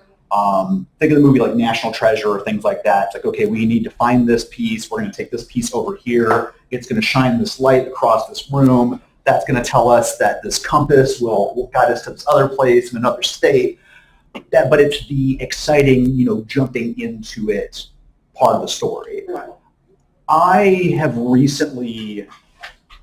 S2: Think of the movie like National Treasure or things like that. It's like, okay, we need to find this piece. We're going to take this piece over here. It's going to shine this light across this room. That's going to tell us that this compass will guide us to this other place in another state. But it's the exciting, jumping into it part of the story. I have recently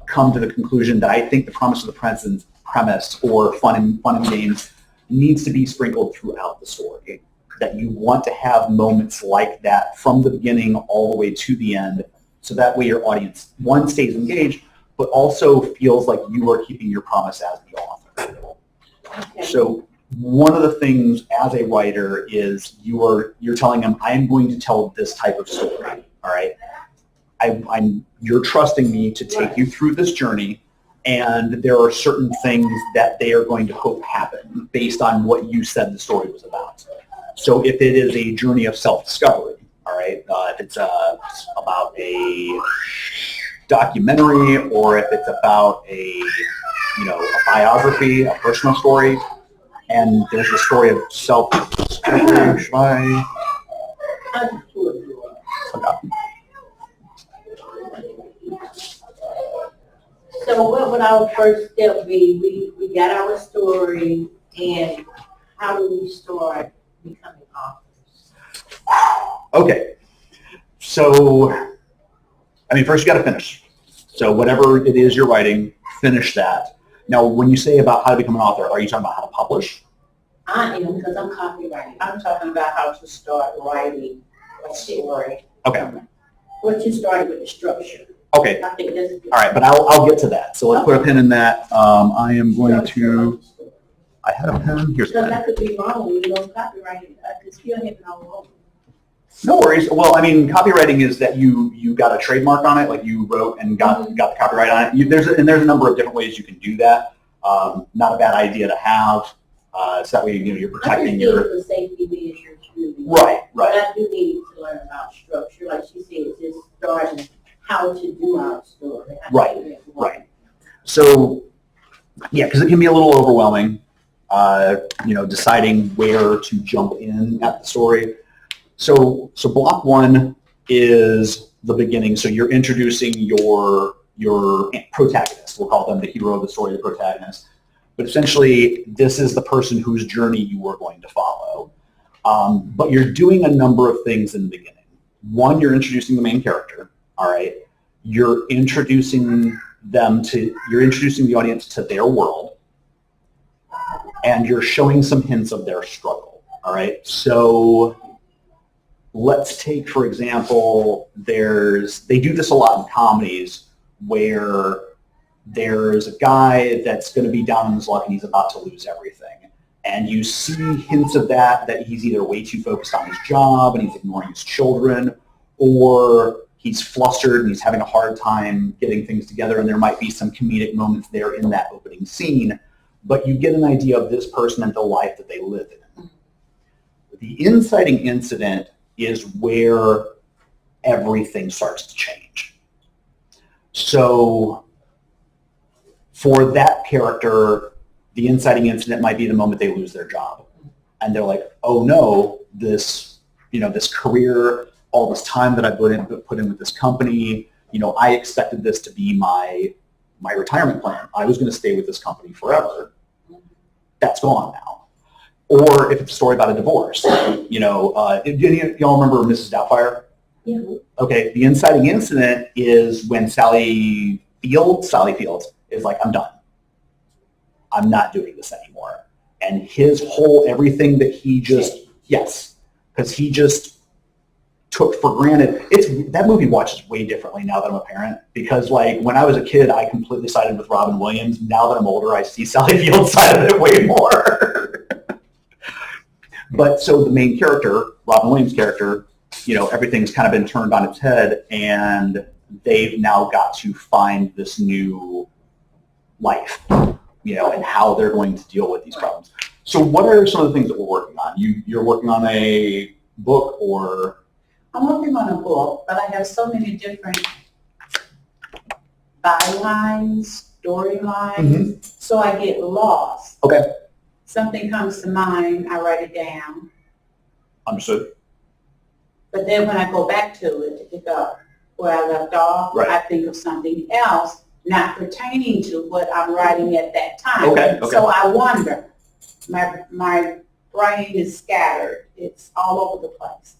S2: come to the conclusion that I think the promise of the premise or fun and games needs to be sprinkled throughout the story. That you want to have moments like that from the beginning all the way to the end, so that way your audience, one, stays engaged, but also feels like you are keeping your promise as the author.
S5: Okay.
S2: So one of the things as a writer is you're telling them, I'm going to tell this type of story. All right, you're trusting me to take you through this journey, and there are certain things that they are going to hope happen based on what you said the story was about. So if it is a journey of self-discovery, all right, if it's about a documentary, or if it's about a biography, a personal story, and there's a story of self-discovery, should I? Okay.
S5: So what would our first step be? We got our story, and how do we start becoming authors?
S2: Okay. So, first you got to finish. So whatever it is you're writing, finish that. Now, when you say about how to become an author, are you talking about how to publish?
S5: I am, because I'm copywriting.
S4: I'm talking about how to start writing a story.
S2: Okay.
S5: What you started with the structure.
S2: Okay.
S5: I think that's
S2: All right, but I'll get to that. So let's put a pin in that. I am going to. I had a pen. Here's a
S5: Because
S2: pen.
S5: I could be wrong, copywriting. I could still hit it all over.
S2: No worries. Well, copywriting is that you got a trademark on it, like you wrote and got the copyright on it. There's a number of different ways you can do that. Not a bad idea to have. So that way you're protecting your.
S5: For safety measures, really.
S2: Right.
S5: But I do need to learn about structure, like she said, just starting how to do our story.
S2: Right. So, yeah, because it can be a little overwhelming, deciding where to jump in at the story. So block 1 is the beginning. So you're introducing your protagonist. We'll call them the hero of the story, the protagonist. but essentially this is the person whose journey you are going to follow. But you're doing a number of things in the beginning. One, you're introducing the main character, all right? You're introducing the audience to their world, and you're showing some hints of their struggle, all right? So let's take, for example, they do this a lot in comedies where there's a guy that's going to be down on his luck and he's about to lose everything. And you see hints of that he's either way too focused on his job and he's ignoring his children, or he's flustered and he's having a hard time getting things together, and there might be some comedic moments there in that opening scene, but you get an idea of this person and the life that they live in. The inciting incident is where everything starts to change. So for that character, the inciting incident might be the moment they lose their job. And they're like, oh no, this career, all this time that I put in with this company, I expected this to be my retirement plan. I was going to stay with this company forever. That's gone now. Or if it's a story about a divorce, y'all remember Mrs. Doubtfire?
S5: Yeah.
S2: Okay, the inciting incident is when Sally Fields is like, I'm done. I'm not doing this anymore. And his whole, everything that he just, yes, because he just took for granted. That movie watches way differently now that I'm a parent, because like when I was a kid, I completely sided with Robin Williams. Now that I'm older, I see Sally Field's side of it way more. But so the main character, Robin Williams' character, everything's kind of been turned on its head, and they've now got to find this new life, and how they're going to deal with these problems. So what are some of the things that we're working on? You're working on a book, or?
S4: I'm working on a book, but I have so many different bylines, storylines, so I get lost.
S2: Okay.
S4: Something comes to mind, I write it down.
S2: Understood.
S4: But then when I go back to it to pick up where I left off,
S2: Right.
S4: I think of something else not pertaining to what I'm writing at that time.
S2: Okay.
S4: So I wonder. My brain is scattered. It's all over the place.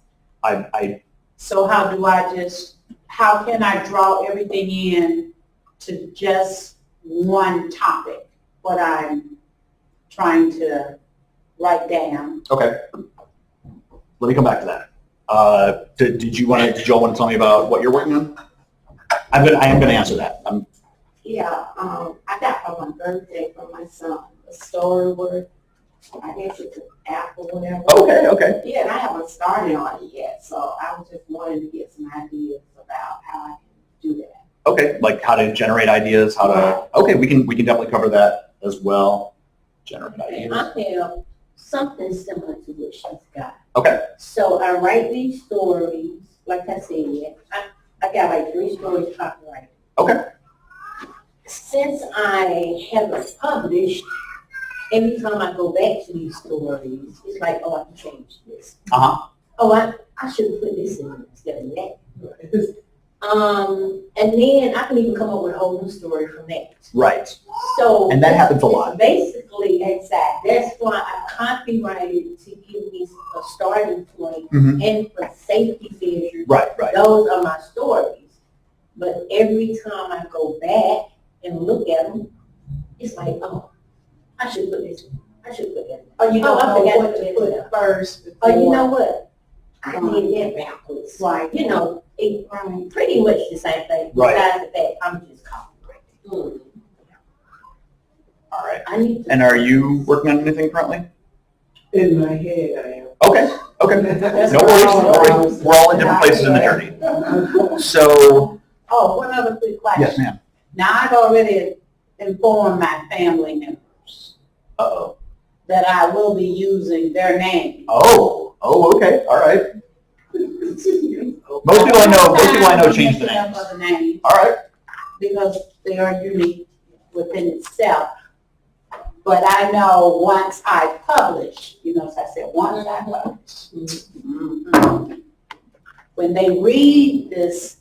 S4: So how can I draw everything in to just one topic, what I'm trying to write down?
S2: Okay. Let me come back to that. Did y'all want to tell me about what you're working on? I am going to answer that.
S1: Yeah, I got for my birthday from my son a story word. I guess it's an app or whatever.
S2: Okay.
S1: Yeah, and I haven't started on it yet, so I was just wanting to get some ideas about how I can do that.
S2: Okay, like how to generate ideas, okay, we can definitely cover that as well. Generate ideas.
S5: I have something similar to what she's got.
S2: Okay.
S5: So I write these stories, like I said, I got like 3 stories copyrighted.
S2: Okay.
S5: Since I haven't published, every time I go back to these stories, it's like, oh, I can change this.
S2: Uh-huh.
S5: Oh, I should have put this in instead of that. And then I can even come up with a whole new story from that.
S2: Right.
S5: So
S2: and that happens a lot.
S5: Basically, exactly. That's why I copyrighted to give me a starting point, and for safety measures.
S2: Right.
S5: Those are my stories. But every time I go back and look at them, it's like, oh, I should put this in. I should put that in.
S4: Or you don't
S5: I
S4: know
S5: forgot
S4: what to put
S5: in.
S4: first.
S5: Oh, you know what? I did that backwards.
S4: Right.
S5: It pretty much the same thing.
S2: Right.
S5: Besides the fact, I'm just copyrighted.
S2: All right.
S5: I need to.
S2: And are you working on anything currently?
S3: In my head, I am.
S2: Okay. No worries. We're all in different places in the journey. So.
S4: Oh, one other quick question.
S2: Yes, ma'am.
S4: Now, I've already informed my family members
S2: Uh-oh.
S4: that I will be using their name.
S2: Oh, okay. All right. Most people I know change the names.
S4: Other names
S2: All right.
S4: because they are unique within itself. But I know once I publish, as I said, once I publish, when they read this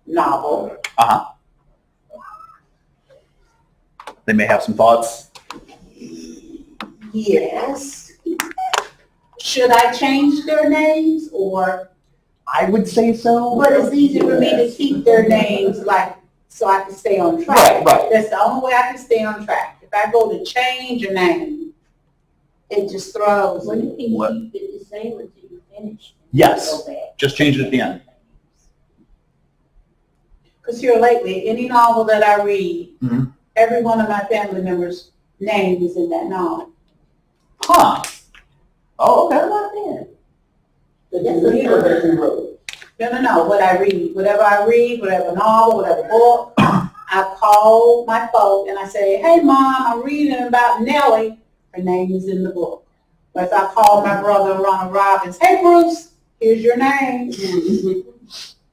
S4: novel,
S2: They may have some thoughts.
S4: Yes. Should I change their names or?
S2: I would say so.
S4: But it's easy for me to keep their names like, so I can stay on track.
S2: Right.
S4: That's the only way I can stay on track. If I go to change a name, it just throws
S5: Well,
S4: me.
S5: you
S2: What?
S5: can keep it the same until you finish.
S2: Yes.
S5: Go back.
S2: Just change it at the end.
S4: Because here lately, any novel that I read,
S2: Mhm.
S4: every one of my family members' name is in that novel.
S2: Huh. Oh, okay.
S3: That you read or that you wrote?
S4: No. What I read, whatever novel, whatever book, I call my folk and I say, hey, Mom, I'm reading about Nellie. Her name is in the book. But if I call my brother Ronald Robbins, hey, Bruce, here's your name.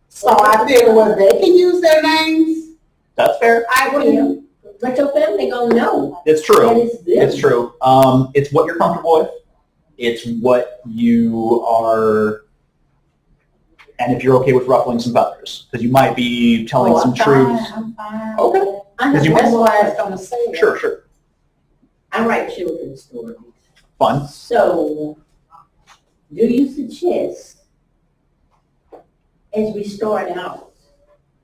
S4: So I figure, well, they can use their names.
S2: That's fair.
S4: I can.
S5: But your family gonna know
S2: It's
S5: that
S2: true.
S5: it's them.
S2: It's true. It's what you're comfortable with. It's what you are, and if you're okay with ruffling some feathers, because you might be telling some truths.
S4: I'm fine.
S2: Okay.
S5: I have
S2: Because you
S4: That's
S5: one
S4: why I
S5: more
S4: was gonna say it.
S2: Sure.
S5: I write children's stories.
S2: Fun.
S5: So, do you suggest, as we start out,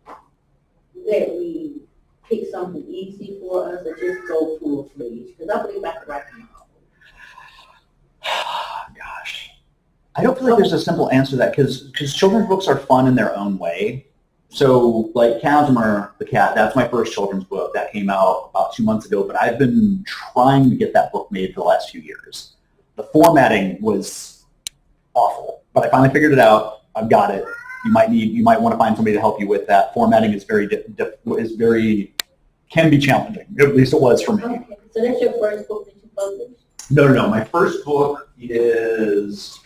S5: that we pick something easy for us or just go full-fledged? Because I believe I can write a novel.
S2: Gosh. I don't feel like there's a simple answer to that because children's books are fun in their own way. So like Casimir the Cat, that's my first children's book that came out about 2 months ago, but I've been trying to get that book made for the last few years. The formatting was awful, but I finally figured it out. I've got it. You might want to find somebody to help you with that. Formatting is can be challenging. At least it was for me.
S5: Okay, so that's your first book that you published?
S2: No. My first book is,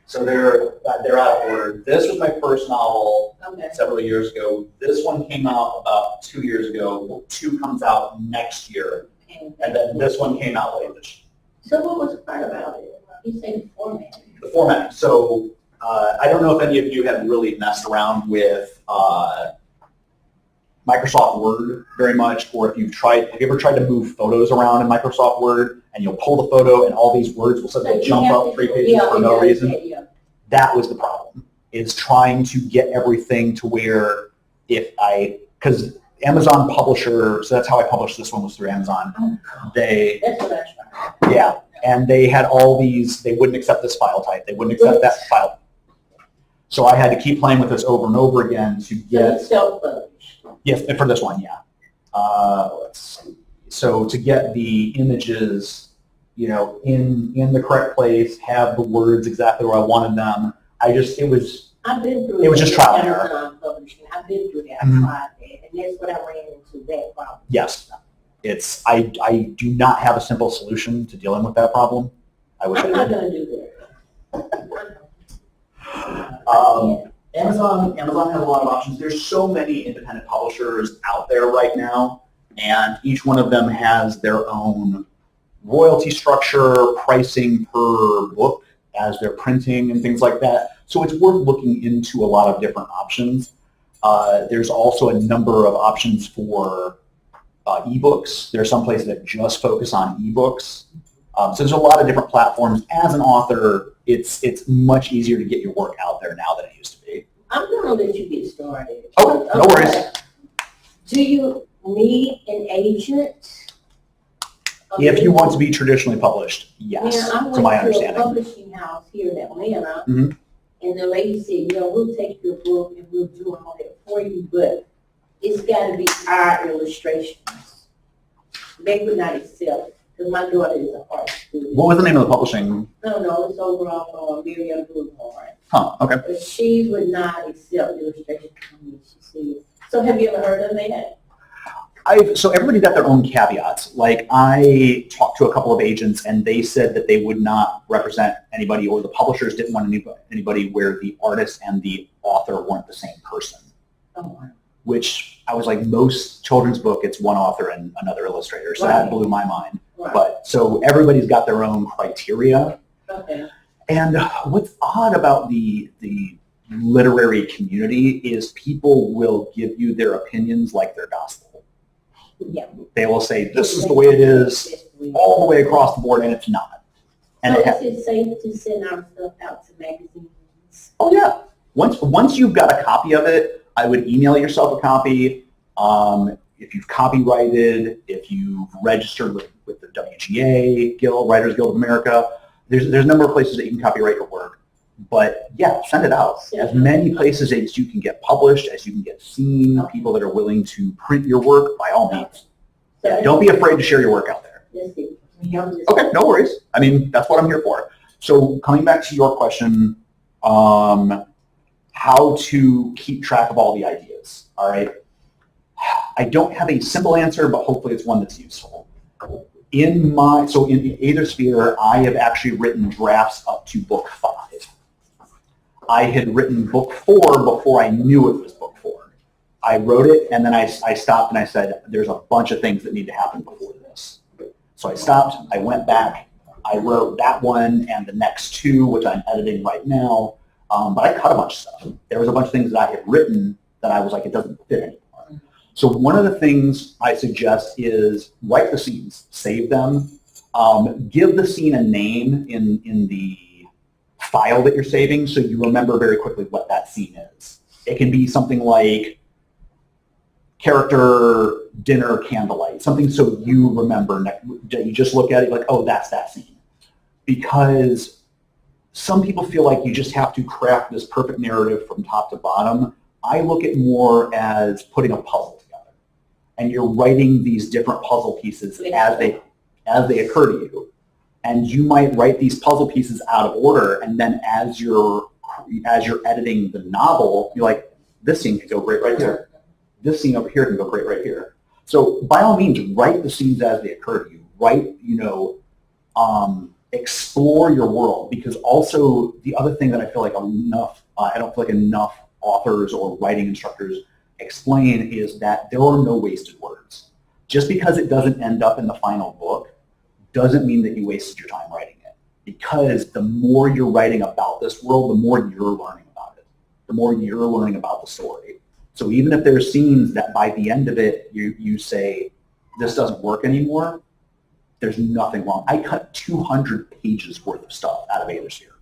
S2: so they're out of order. This was my first novel
S5: Okay.
S2: several years ago. This one came out about 2 years ago. Book 2 comes out next year, and then this one came out late this year.
S5: So what was the part about it? You say the format.
S2: The format. So I don't know if any of you have really messed around with Microsoft Word very much, or if have you ever tried to move photos around in Microsoft Word and you'll pull the photo and all these words will suddenly jump up 3 pages for no reason?
S5: Yeah.
S2: That was the problem, is trying to get everything to where because Amazon publisher, so that's how I published this one, was through Amazon.
S5: That's what I tried.
S2: Yeah, and they had all these, they wouldn't accept this file type, they wouldn't accept that file. So I had to keep playing with this over and over again to
S5: So
S2: get,
S5: you self-published.
S2: yes, for this one, yeah. Let's see. So to get the images, in the correct place, have the words exactly where I wanted them,
S5: I've been through
S2: It was just trial and
S5: Amazon publishing. I've been through that.
S2: Mhm.
S5: I tried that, and that's what I ran into, that problem.
S2: yes, I do not have a simple solution to dealing with that problem. I wish I
S5: I'm not
S2: did.
S5: gonna do that.
S2: Amazon has a lot of options. There's so many independent publishers out there right now, and each one of them has their own royalty structure, pricing per book as they're printing and things like that. So it's worth looking into a lot of different options. There's also a number of options for ebooks. There are some places that just focus on ebooks. So there's a lot of different platforms. As an author, it's much easier to get your work out there now than it used to be.
S5: I'm gonna let you get started.
S2: Okay, no worries.
S5: Do you need an agent?
S2: If you want to be traditionally published, yes,
S5: Yeah, I
S2: to my
S5: went to a
S2: understanding.
S5: publishing house here in Atlanta,
S2: Mhm.
S5: and the lady said, we'll take your book and we'll do all that for you, but it's gotta be our illustrations. They would not accept it, because my daughter is an art student.
S2: What was the name of the publishing?
S5: No, it's over off Miriam Boulevard.
S2: Huh, okay.
S5: But she would not accept illustrations from me, she said. So have you ever heard of that?
S2: So everybody got their own caveats. Like I talked to a couple of agents and they said that they would not represent anybody, or the publishers didn't want anybody where the artist and the author weren't the same person.
S5: Oh, wow.
S2: Which I was like, most children's book, it's one author and another illustrator. So
S5: Right.
S2: that blew my mind.
S5: Right.
S2: But so everybody's got their own criteria.
S5: Okay.
S2: And what's odd about the literary community is people will give you their opinions like they're gospel.
S5: Yeah.
S2: They will say, this is the way it is all the way across the board, and it's not. And
S5: So
S2: it
S5: is it safe to send our stuff out to magazines?
S2: oh yeah. Once you've got a copy of it, I would email yourself a copy. If you've copyrighted, if you've registered with the WGA Guild, Writers Guild of America, there's a number of places that you can copyright your work. But yeah, send it out. As many places as you can get published, as you can get seen, people that are willing to print your work, by all means. Yeah, don't be afraid to share your work out there. Okay, no worries. I mean, that's what I'm here for. So coming back to your question, how to keep track of all the ideas, all right? I don't have a simple answer, but hopefully it's one that's useful. In either sphere, I have actually written drafts up to book 5. I had written book 4 before I knew it was book 4. I wrote it, and then I stopped and I said, there's a bunch of things that need to happen before this. So I stopped, I went back, I wrote that one and the next 2, which I'm editing right now, but I cut a bunch of stuff. There was a bunch of things that I had written that I was like, it doesn't fit anymore. So one of the things I suggest is write the scenes, save them, give the scene a name in the file that you're saving so you remember very quickly what that scene is. It can be something like character dinner candlelight, something so you remember, you just look at it like, oh, that's that scene. Because some people feel like you just have to craft this perfect narrative from top to bottom. I look at more as putting a puzzle together. And you're writing these different puzzle pieces as they occur to you. And you might write these puzzle pieces out of order, and then as you're editing the novel, you're like, this scene could go great right here. This scene over here can go great right here. So by all means, write the scenes as they occur to you. Write, explore your world, because also the other thing that I feel like I don't feel like enough authors or writing instructors explain is that there are no wasted words. Just because it doesn't end up in the final book doesn't mean that you wasted your time writing it. Because the more you're writing about this world, the more you're learning about it. The more you're learning about the story. So even if there's scenes that by the end of it, you say, this doesn't work anymore, there's nothing wrong. I cut 200 pages worth of stuff out of Aethersphere.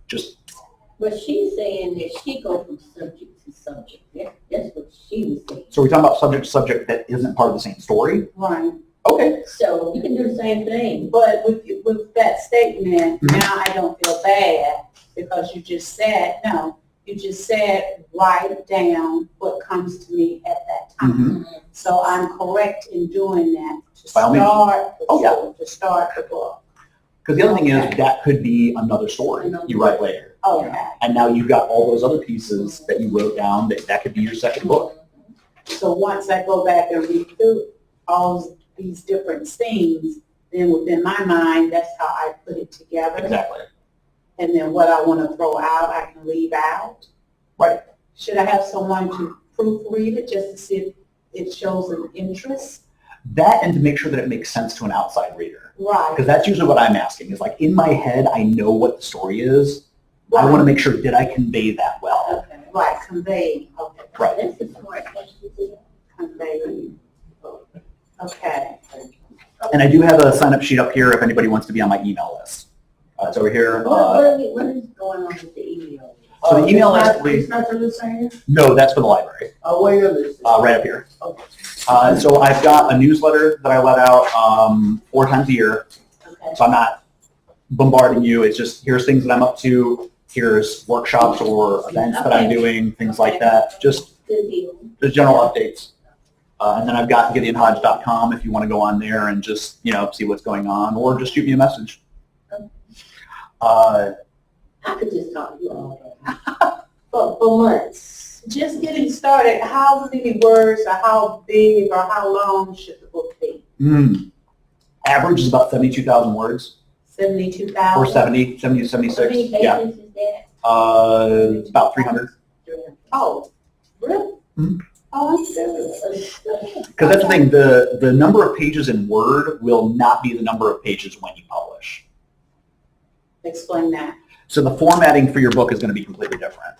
S5: But she's saying that she go from subject to subject. That's what she was saying.
S2: So we're talking about subject to subject that isn't part of the same story?
S4: Right.
S2: Okay.
S5: So you can do the same thing.
S4: But with that statement, now I don't feel bad because you just said write down what comes to me at that time. So I'm correct in doing that to start the book.
S2: Because the other thing is that could be another story you write later.
S4: Okay.
S2: And now you've got all those other pieces that you wrote down that could be your second book.
S4: So once I go back and read through all these different scenes, then within my mind, that's how I put it together.
S2: Exactly.
S4: And then what I want to throw out, I can leave out.
S2: Right.
S4: Should I have someone to proofread it just to see if it shows an interest?
S2: That, and to make sure that it makes sense to an outside reader.
S4: Right.
S2: Because that's usually what I'm asking, is like, in my head, I know what the story is. I want to make sure, did I convey that well?
S4: Okay. Right, convey. Okay.
S2: Right.
S5: That's a smart question too.
S4: Convey. Okay.
S2: And I do have a sign-up sheet up here if anybody wants to be on my email list. It's over here.
S5: What is going on with the email?
S2: So the email list,
S3: It's not for the same?
S2: no, that's for the library.
S3: Oh, where your list?
S2: Right up here.
S3: Okay.
S2: So I've got a newsletter that I let out 4 times a year.
S5: Okay.
S2: So I'm not bombarding you. It's just, here's things that I'm up to. Here's workshops or events that I'm doing, things like that. Just
S5: Good deal.
S2: general updates. And then I've got GideonHodge.com if you want to go on there and just, see what's going on, or just shoot me a message.
S5: I could just talk to you all day. For months.
S4: Just getting started, how many words or how big or how long should the book be?
S2: Average is about 72,000 words,
S4: 72,000?
S2: or 70 to 76.
S5: How many
S2: Yeah.
S5: pages is that?
S2: It's about 300.
S4: Oh, really?
S2: Mhm.
S4: Oh, I'm serious.
S2: Because that's the thing, the number of pages in Word will not be the number of pages when you publish.
S4: Explain that.
S2: So the formatting for your book is going to be completely different.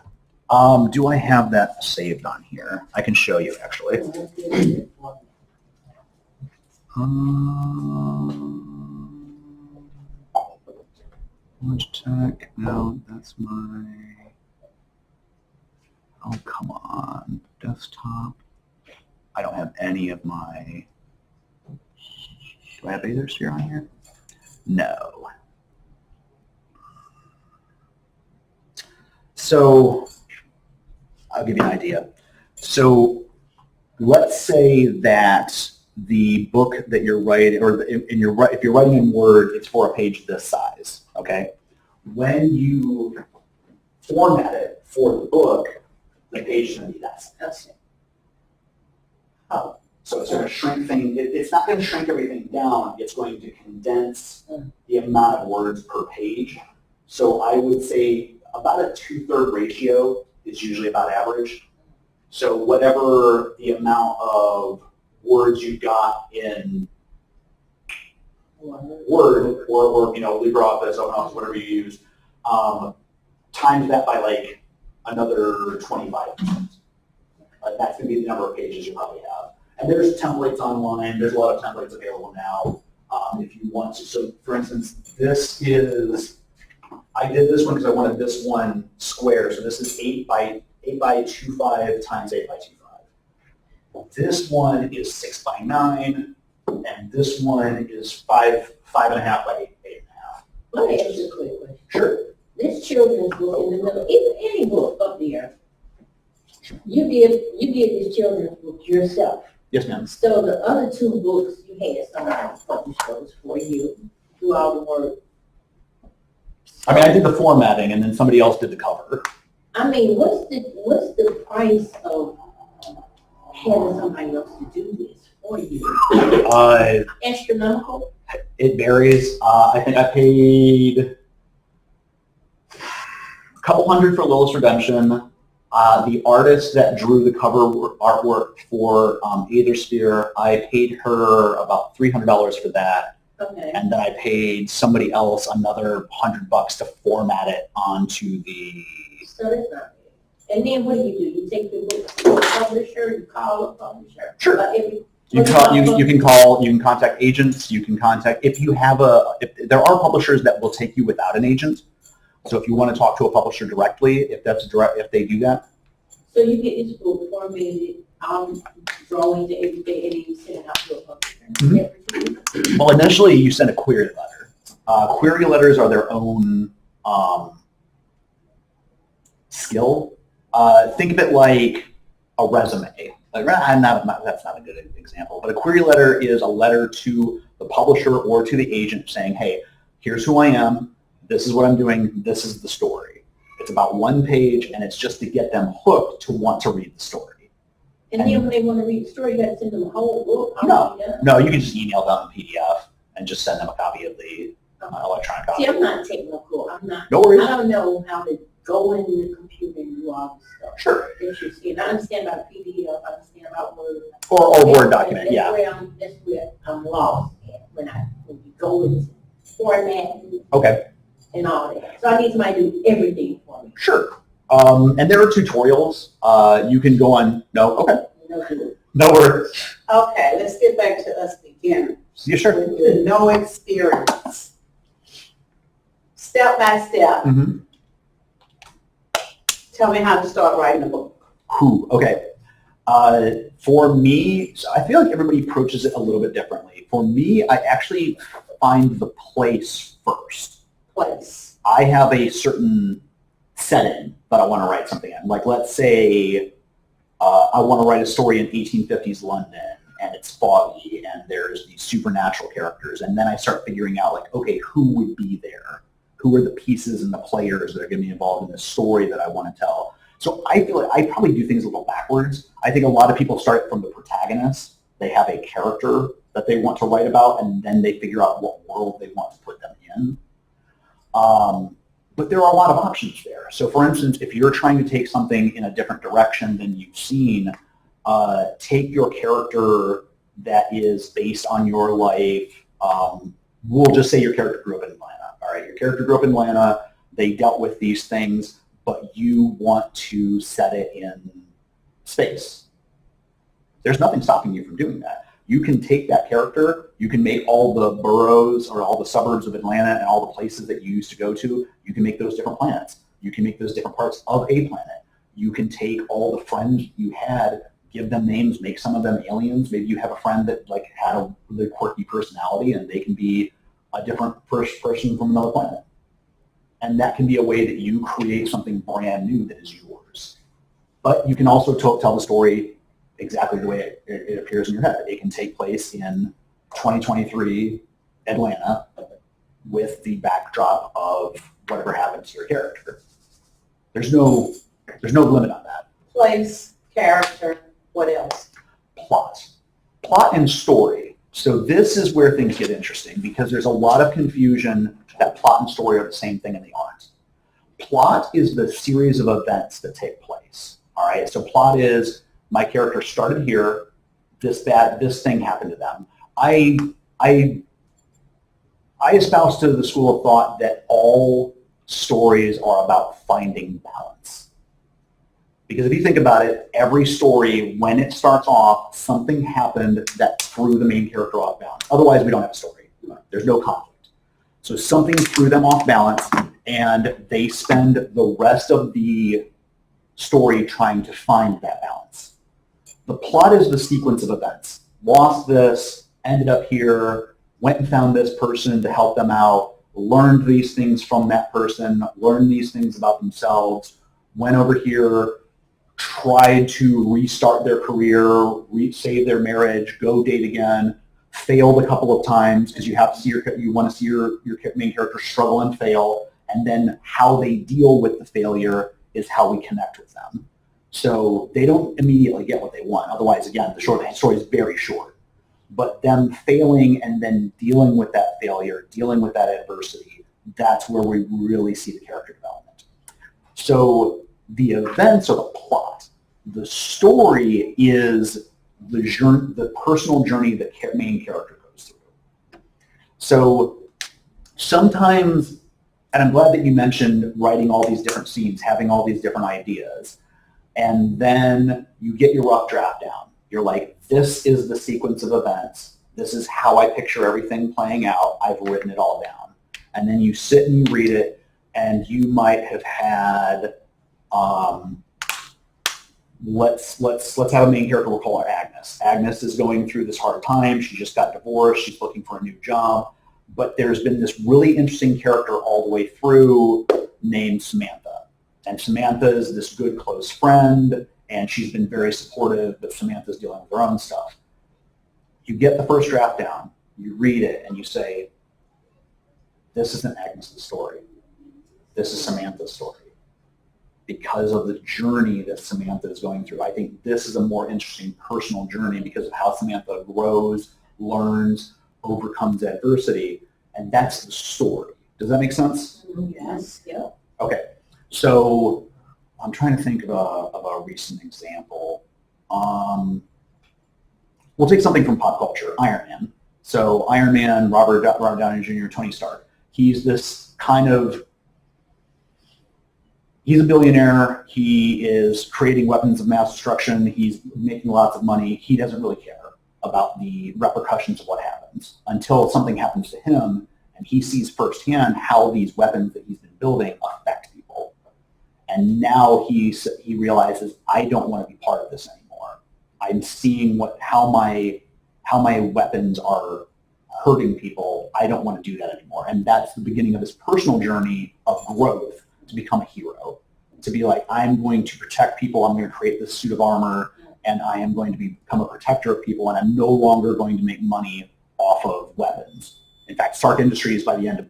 S2: Do I have that saved on here? I can show you, actually. Launch tech. No, that's my. Oh, come on. Desktop. I don't have any of my. Do I have Aethersphere on here? No. So I'll give you an idea. So let's say that the book that you're writing, or if you're writing in Word, it's for a page this size, okay? When you format it for the book, the page is going to be that size.
S5: Oh.
S2: So it's going to shrink things. It's not going to shrink everything down. It's going to condense the amount of words per page. So I would say about a 2/3 ratio is usually about average. So whatever the amount of words you got in Word or LibreOffice, OpenOffice, whatever you use, times that by like another 25%. That's going to be the number of pages you probably have. And there's templates online. There's a lot of templates available now if you want to. So for instance, I did this one because I wanted this one square. So this is 8 by 25 times 8 by 25. This one is 6 by 9, and this one is 5.5 by 8.5.
S5: Let me ask you a quick question.
S2: Sure.
S5: This children's book in the middle, even any book up there, you did this children's book yourself.
S2: Yes, ma'am.
S5: So the other two books you had someone publish those for you, do all the work.
S2: I mean, I did the formatting, and then somebody else did the cover.
S5: I mean, what's the price of having somebody else to do this for you? Astronomical?
S2: It varies. I think I paid a couple hundred for Lilith's Redemption. The artist that drew the cover artwork for Aethersphere, I paid her about $300 for that.
S5: Okay.
S2: And then I paid somebody else another $100 to format it onto the.
S5: So that's not bad. And then what do? You take the book to a publisher, you call a publisher?
S2: Sure. You can contact agents. You can contact if there are publishers that will take you without an agent. So if you want to talk to a publisher directly, if they do that.
S5: So you get this book formatted, drawings and everything, and then you send it out to a publisher.
S2: Mm-hmm. Well, initially you send a query letter. Query letters are their own skill. Think of it like a resume. That's not a good example, but a query letter is a letter to the publisher or to the agent saying, hey, here's who I am, this is what I'm doing, this is the story. It's about one page, and it's just to get them hooked to want to read the story.
S5: And then when they want to read the story, you got to send them a whole book?
S2: No, you can just email them a PDF and just send them a copy of the electronic copy.
S5: See, I'm not technical.
S2: No worries.
S5: I don't know how to go in the computer and do all this stuff.
S2: Sure.
S5: And I understand about PDF, I understand about Word.
S2: Or Word document, yeah.
S5: That's where I'm lost at when you go into format
S2: Okay.
S5: and all that. So I need somebody to do everything for me.
S2: Sure. And there are tutorials. You can go on. No. Okay. No worries.
S4: Okay, let's get back to us beginners.
S2: Yeah, sure.
S4: With the no experience. Step by step.
S2: Mm-hmm.
S4: Tell me how to start writing a book.
S2: Okay. For me, so I feel like everybody approaches it a little bit differently. For me, I actually find the place first.
S4: Place.
S2: I have a certain setting that I want to write something in. Like, let's say I want to write a story in 1850s London, and it's foggy, and there's these supernatural characters, and then I start figuring out, like, okay, who would be there? Who are the pieces and the players that are going to be involved in the story that I want to tell? So I feel like I probably do things a little backwards. I think a lot of people start from the protagonist. They have a character that they want to write about, and then they figure out what world they want to put them in. But there are a lot of options there. So for instance, if you're trying to take something in a different direction than you've seen, take your character that is based on your life. We'll just say your character grew up in Atlanta. All right, your character grew up in Atlanta. They dealt with these things, but you want to set it in space. There's nothing stopping you from doing that. You can take that character, you can make all the boroughs or all the suburbs of Atlanta and all the places that you used to go to, you can make those different planets. You can make those different parts of a planet. You can take all the friends you had, give them names, make some of them aliens. Maybe you have a friend that like had a really quirky personality and they can be a different person from another planet. And that can be a way that you create something brand new that is yours. But you can also tell the story exactly the way it appears in your head. It can take place in 2023 Atlanta with the backdrop of whatever happens to your character. There's no limit on that.
S4: Place, character, what else?
S2: Plot and story. So this is where things get interesting because there's a lot of confusion that plot and story are the same thing and they aren't. Plot is the series of events that take place. All right. So plot is my character started here, this thing happened to them. I espouse to the school of thought that all stories are about finding balance. Because if you think about it, every story, when it starts off, something happened that threw the main character off balance. Otherwise, we don't have a story. There's no conflict. So something threw them off balance, and they spend the rest of the story trying to find that balance. The plot is the sequence of events. Lost this, ended up here, went and found this person to help them out, learned these things from that person, learned these things about themselves, went over here, tried to restart their career, save their marriage, go date again, failed a couple of times because you have to see you want to see your main character struggle and fail, and then how they deal with the failure is how we connect with them. So they don't immediately get what they want. Otherwise, again, the story is very short. But them failing and then dealing with that failure, dealing with that adversity, that's where we really see the character development. So the events are the plot. The story is the personal journey that main character goes through. So sometimes, and I'm glad that you mentioned writing all these different scenes, having all these different ideas, and then you get your rough draft down. You're like, this is the sequence of events. This is how I picture everything playing out. I've written it all down. And then you sit and you read it, and you might have had, let's have a main character, we'll call her Agnes. Agnes is going through this hard time. She just got divorced. She's looking for a new job. But there's been this really interesting character all the way through named Samantha. And Samantha is this good close friend, and she's been very supportive, but Samantha's dealing with her own stuff. You get the first draft down, you read it, and you say, this isn't Agnes' story. This is Samantha's story. Because of the journey that Samantha is going through. I think this is a more interesting personal journey because of how Samantha grows, learns, overcomes adversity, and that's the story. Does that make sense?
S5: Yes, yeah.
S2: Okay. So I'm trying to think of a recent example. We'll take something from pop culture, Iron Man. So Iron Man, Robert Downey Jr., Tony Stark. He's this kind of, he's a billionaire. He is creating weapons of mass destruction. He's making lots of money. He doesn't really care about the repercussions of what happens until something happens to him, and he sees firsthand how these weapons that he's been building affect people. And now he realizes, I don't want to be part of this anymore. I'm seeing how my weapons are hurting people. I don't want to do that anymore. And that's the beginning of his personal journey of growth to become a hero. To be like, I'm going to protect people. I'm going to create this suit of armor, and I am going to become a protector of people, and I'm no longer going to make money off of weapons. In fact, Stark Industries, by the end of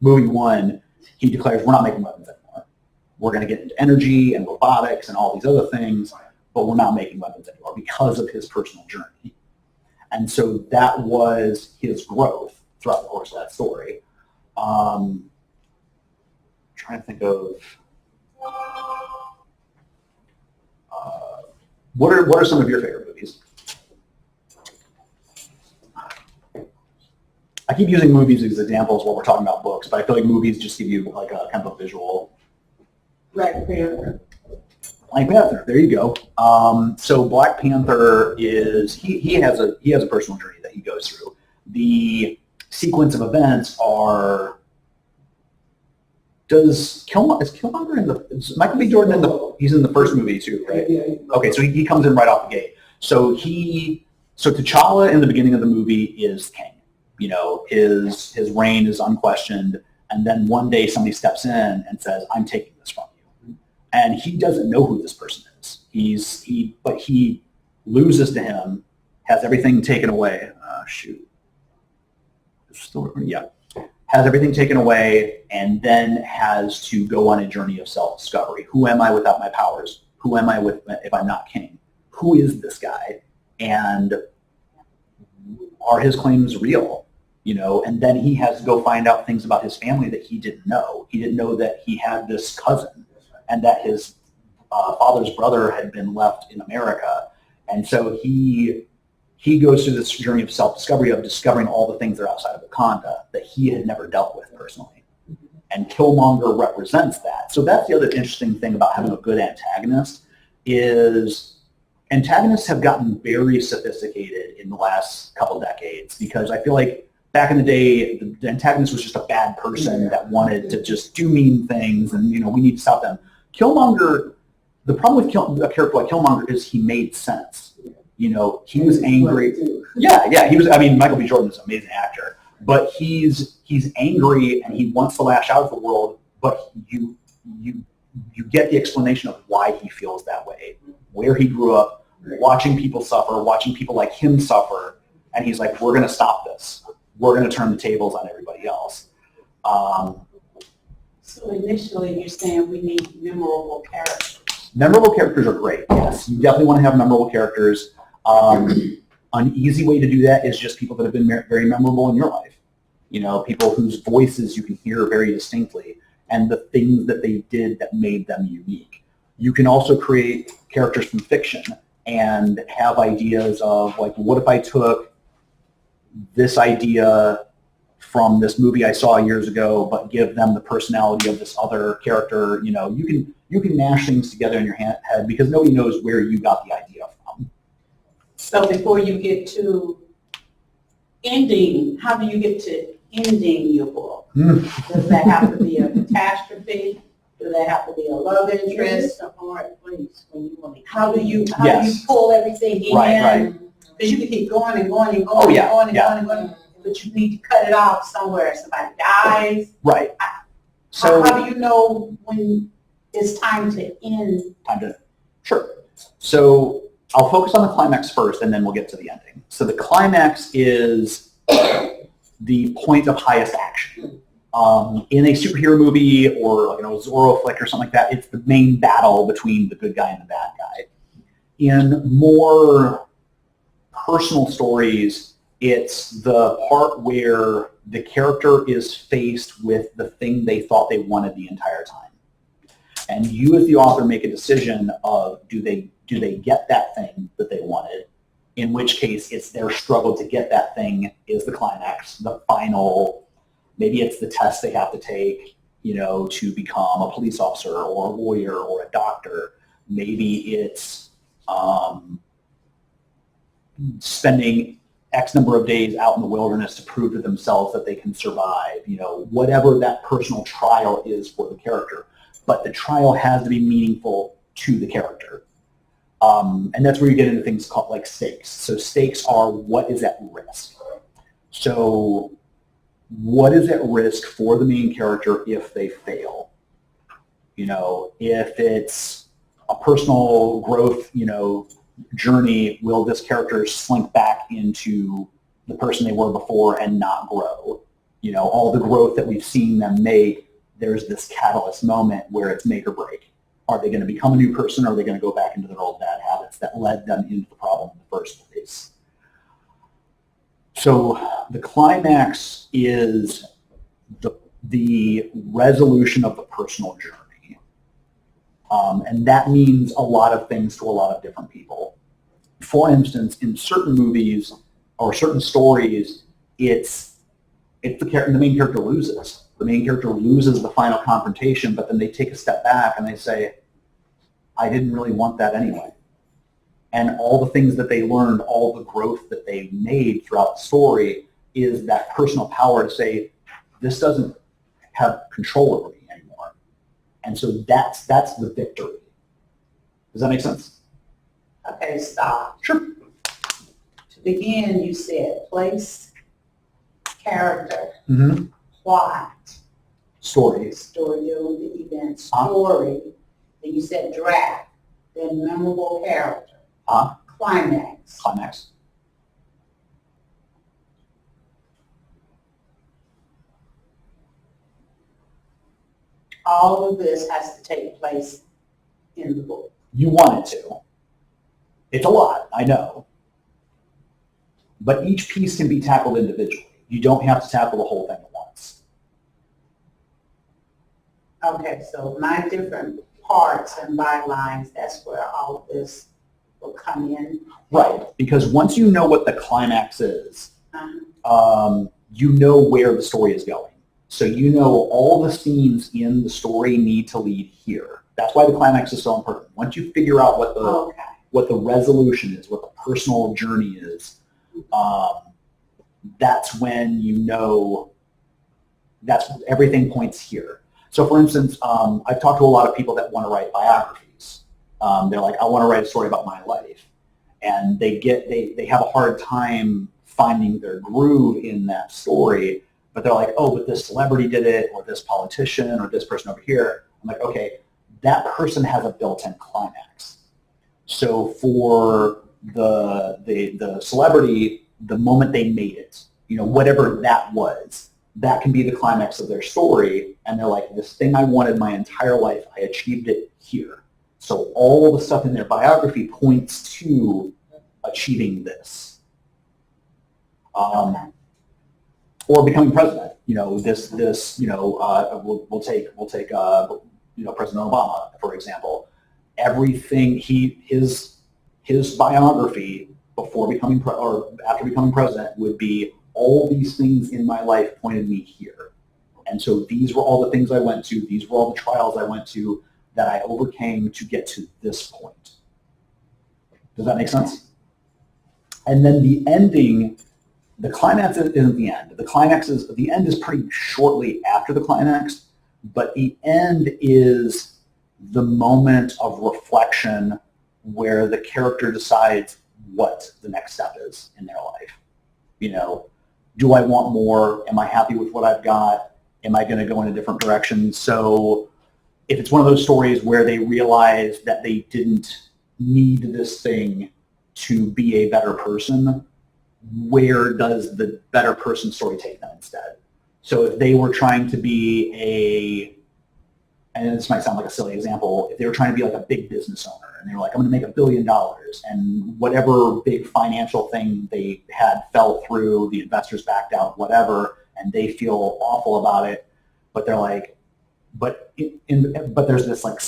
S2: movie 1, he declares, we're not making weapons anymore. We're going to get into energy and robotics and all these other things, but we're not making weapons anymore because of his personal journey. And so that was his growth throughout the course of that story. Trying to think of what are some of your favorite movies? I keep using movies as examples while we're talking about books, but I feel like movies just give you like a kind of a visual.
S4: Black Panther.
S2: Black Panther, there you go. So Black Panther is, he has a personal journey that he goes through. The sequence of events are, is Killmonger in the, is Michael B. Jordan in the, he's in the first movie too, right?
S3: Yeah.
S2: Okay, so he comes in right off the gate. So T'Challa in the beginning of the movie is king. You know, his reign is unquestioned, and then one day somebody steps in and says, "I'm taking this from you," and he doesn't know who this person is. But he loses to him, has everything taken away. Has everything taken away, and then has to go on a journey of self-discovery. Who am I without my powers? Who am I if I'm not king? Who is this guy? And are his claims real? You know, and then he has to go find out things about his family that he didn't know. He didn't know that he had this cousin and that his father's brother had been left in America. And so he goes through this journey of self-discovery, of discovering all the things that are outside of Wakanda that he had never dealt with personally. And Killmonger represents that. So that's the other interesting thing about having a good antagonist is antagonists have gotten very sophisticated in the last couple decades, because I feel like back in the day, the antagonist was just a bad person that wanted to just do mean things, and you know, we need to stop them. Killmonger, the problem with a character like Killmonger is he made sense. You know, he was angry. Yeah, he was. I mean, Michael B. Jordan is an amazing actor, but he's angry and he wants to lash out at the world. But you get the explanation of why he feels that way, where he grew up, watching people suffer, watching people like him suffer, and he's like, we're going to stop this. We're going to turn the tables on everybody else.
S5: So initially, you're saying we need memorable characters.
S2: Memorable characters are great, yes. You definitely want to have memorable characters. An easy way to do that is just people that have been very memorable in your life. You know, people whose voices you can hear very distinctly and the things that they did that made them unique. You can also create characters from fiction and have ideas of, like, what if I took this idea from this movie I saw years ago, but give them the personality of this other character. You know, you can mash things together in your head because nobody knows where you got the idea from.
S5: So before you get to ending, how do you get to ending your book? Does that have to be a catastrophe? Does that have to be a love interest? A hard place when you want to. How do you pull everything in?
S2: Right.
S5: Because you can keep going and going and going and going, but you need to cut it off somewhere. Somebody dies.
S2: Right.
S5: So how do you know when it's time to end?
S2: Sure. So I'll focus on the climax first, and then we'll get to the ending. So the climax is the point of highest action. In a superhero movie or, like, a Zorro flick or something like that, it's the main battle between the good guy and the bad guy. In more personal stories, it's the part where the character is faced with the thing they thought they wanted the entire time. And you as the author make a decision of, do they get that thing that they wanted? In which case, it's their struggle to get that thing is the climax, the final, maybe it's the test they have to take, you know, to become a police officer or a lawyer or a doctor. Maybe it's spending X number of days out in the wilderness to prove to themselves that they can survive, you know, whatever that personal trial is for the character. But the trial has to be meaningful to the character. And that's where you get into things called like stakes. So stakes are what is at risk. So what is at risk for the main character if they fail? You know, if it's a personal growth, you know, journey, will this character slink back into the person they were before and not grow? You know, all the growth that we've seen them make, there's this catalyst moment where it's make or break. Are they going to become a new person, or are they going to go back into their old bad habits that led them into the problem in the first place? So the climax is the resolution of the personal journey. And that means a lot of things to a lot of different people. For instance, in certain movies or certain stories, it's the main character loses. The main character loses the final confrontation, but then they take a step back and they say, I didn't really want that anyway. And all the things that they learned, all the growth that they made throughout the story is that personal power to say, this doesn't have control over me anymore. And so that's the victory. Does that make sense?
S4: Okay, stop.
S2: Sure.
S4: To begin, you said place, character,
S2: Mm-hmm.
S4: plot,
S2: Stories.
S4: story of the event, story, then you said draft, then memorable character, climax.
S2: Climax.
S4: All of this has to take place in the book.
S2: You want it to. It's a lot, I know. But each piece can be tackled individually. You don't have to tackle the whole thing at once.
S4: Okay, so my different parts and bylines, that's where all of this will come in.
S2: Right, because once you know what the climax is,
S4: Uh-huh.
S2: you know where the story is going. So you know all the scenes in the story need to lead here. That's why the climax is so important. Once you figure out what the
S4: Okay.
S2: what the resolution is, what the personal journey is, that's when you know that's everything points here. So for instance, I've talked to a lot of people that want to write biographies. They're like, I want to write a story about my life. And they have a hard time finding their groove in that story, but they're like, oh, but this celebrity did it, or this politician, or this person over here. I'm like, okay, that person has a built-in climax. So for the celebrity, the moment they made it, whatever that was, that can be the climax of their story. And they're like, this thing I wanted my entire life, I achieved it here. So all the stuff in their biography points to achieving this. Or becoming president. We'll take President Obama, for example. Everything his biography before becoming or after becoming president would be, all these things in my life pointed me here. And so these were all the things I went to, these were all the trials I went to that I overcame to get to this point. Does that make sense? And then the ending, the climax isn't the end. The end is pretty shortly after the climax, but the end is the moment of reflection where the character decides what the next step is in their life. Do I want more? Am I happy with what I've got? Am I going to go in a different direction? So if it's one of those stories where they realize that they didn't need this thing to be a better person, where does the better person story take them instead? So if they were trying to be and this might sound like a silly example, if they were trying to be like a big business owner and they were like, I'm going to make $1 billion, and whatever big financial thing they had fell through, the investors backed out, whatever, and they feel awful about it, but they're like, but there's this like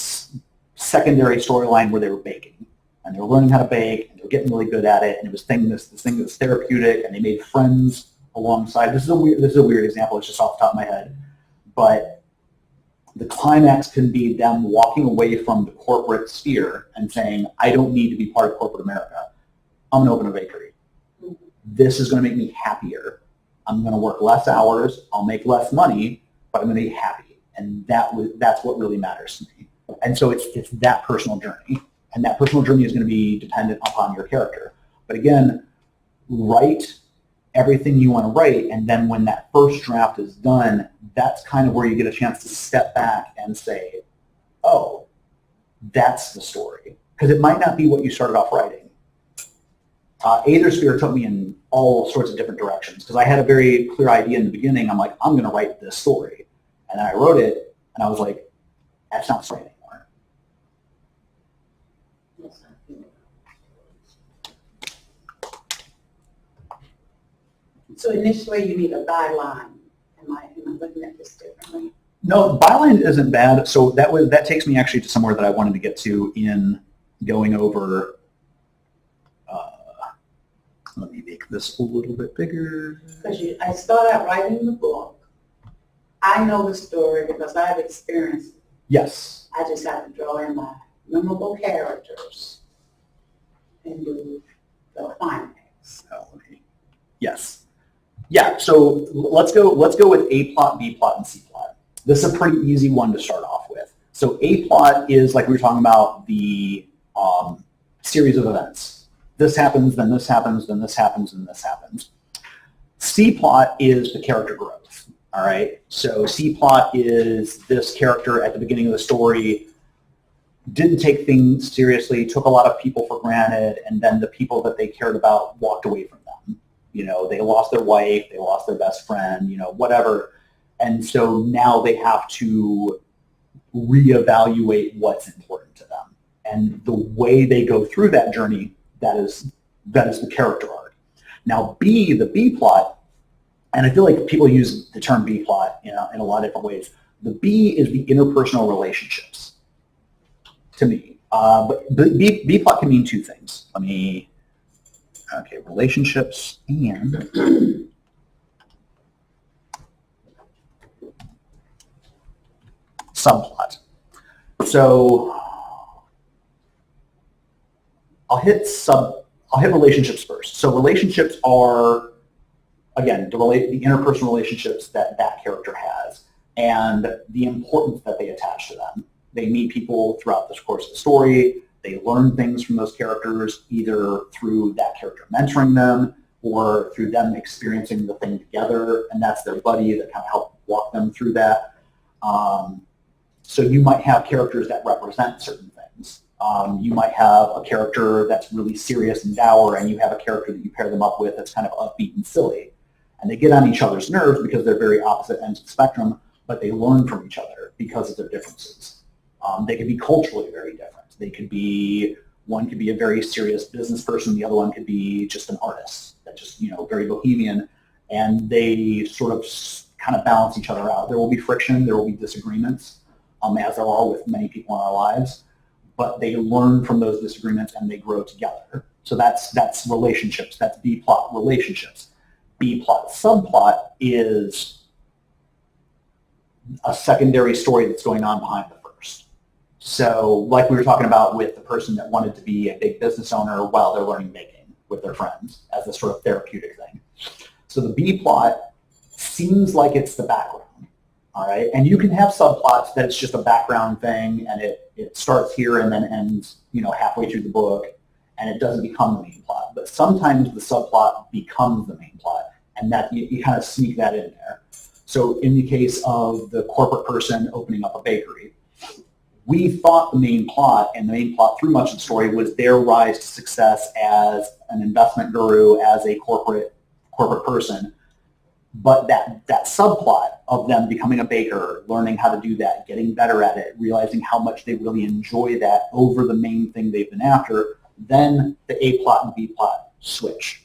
S2: secondary storyline where they were baking and they were learning how to bake and they were getting really good at it, and it was this thing that was therapeutic, and they made friends alongside. This is a weird example. It's just off the top of my head, but the climax can be them walking away from the corporate sphere and saying, I don't need to be part of corporate America. I'm going to open a bakery. This is going to make me happier. I'm going to work less hours. I'll make less money, but I'm going to be happy. And that's what really matters to me. And so it's that personal journey. And that personal journey is going to be dependent upon your character. But again, write everything you want to write, and then when that first draft is done, that's kind of where you get a chance to step back and say, oh, that's the story. Because it might not be what you started off writing. Aethersphere took me in all sorts of different directions, because I had a very clear idea in the beginning. I'm like, I'm going to write this story. And then I wrote it, and I was like, that's not the story anymore.
S4: So initially you need a byline. Am I looking at this differently?
S2: No, byline isn't bad. So that takes me actually to somewhere that I wanted to get to in going over. Let me make this a little bit bigger.
S4: Because I start out writing the book. I know the story because I've experienced it.
S2: Yes.
S4: I just have to draw in my memorable characters, and do the climax.
S2: So, yes. Yeah, so let's go with A plot, B plot, and C plot. This is a pretty easy one to start off with. So A plot is, like we were talking about, the series of events. This happens, then this happens, then this happens, and this happens. C plot is the character growth, all right? So C plot is this character at the beginning of the story didn't take things seriously, took a lot of people for granted, and then the people that they cared about walked away from them. You know, they lost their wife, they lost their best friend, you know, whatever. And so now they have to reevaluate what's important to them. And the way they go through that journey, that is the character arc. Now B, the B plot, and I feel like people use the term B plot, you know, in a lot of different ways. The B is the interpersonal relationships to me. But B plot can mean two things. Relationships and subplot. So I'll hit relationships first. So relationships are, again, the interpersonal relationships that character has and the importance that they attach to them. They meet people throughout the course of the story. They learn things from those characters, either through that character mentoring them or through them experiencing the thing together, and that's their buddy that kind of helped walk them through that. So you might have characters that represent certain things. You might have a character that's really serious and dour, and you have a character that you pair them up with that's kind of upbeat and silly. And they get on each other's nerves because they're very opposite ends of the spectrum, but they learn from each other because of their differences. They could be culturally very different. One could be a very serious business person, the other one could be just an artist that's just, very bohemian, and they sort of kind of balance each other out. There will be friction, there will be disagreements, as there are with many people in our lives, but they learn from those disagreements and they grow together. So that's relationships, that's B plot, relationships. B plot subplot is a secondary story that's going on behind the first. So like we were talking about with the person that wanted to be a big business owner while they're learning baking with their friends as a sort of therapeutic thing. So the B plot seems like it's the background, all right? And you can have subplots that it's just a background thing and it starts here and then ends, halfway through the book and it doesn't become the main plot. But sometimes the subplot becomes the main plot and that you kind of sneak that in there. So in the case of the corporate person opening up a bakery, we thought the main plot through much of the story was their rise to success as an investment guru, as a corporate person. But that subplot of them becoming a baker, learning how to do that, getting better at it, realizing how much they really enjoy that over the main thing they've been after, then the A plot and B plot switch.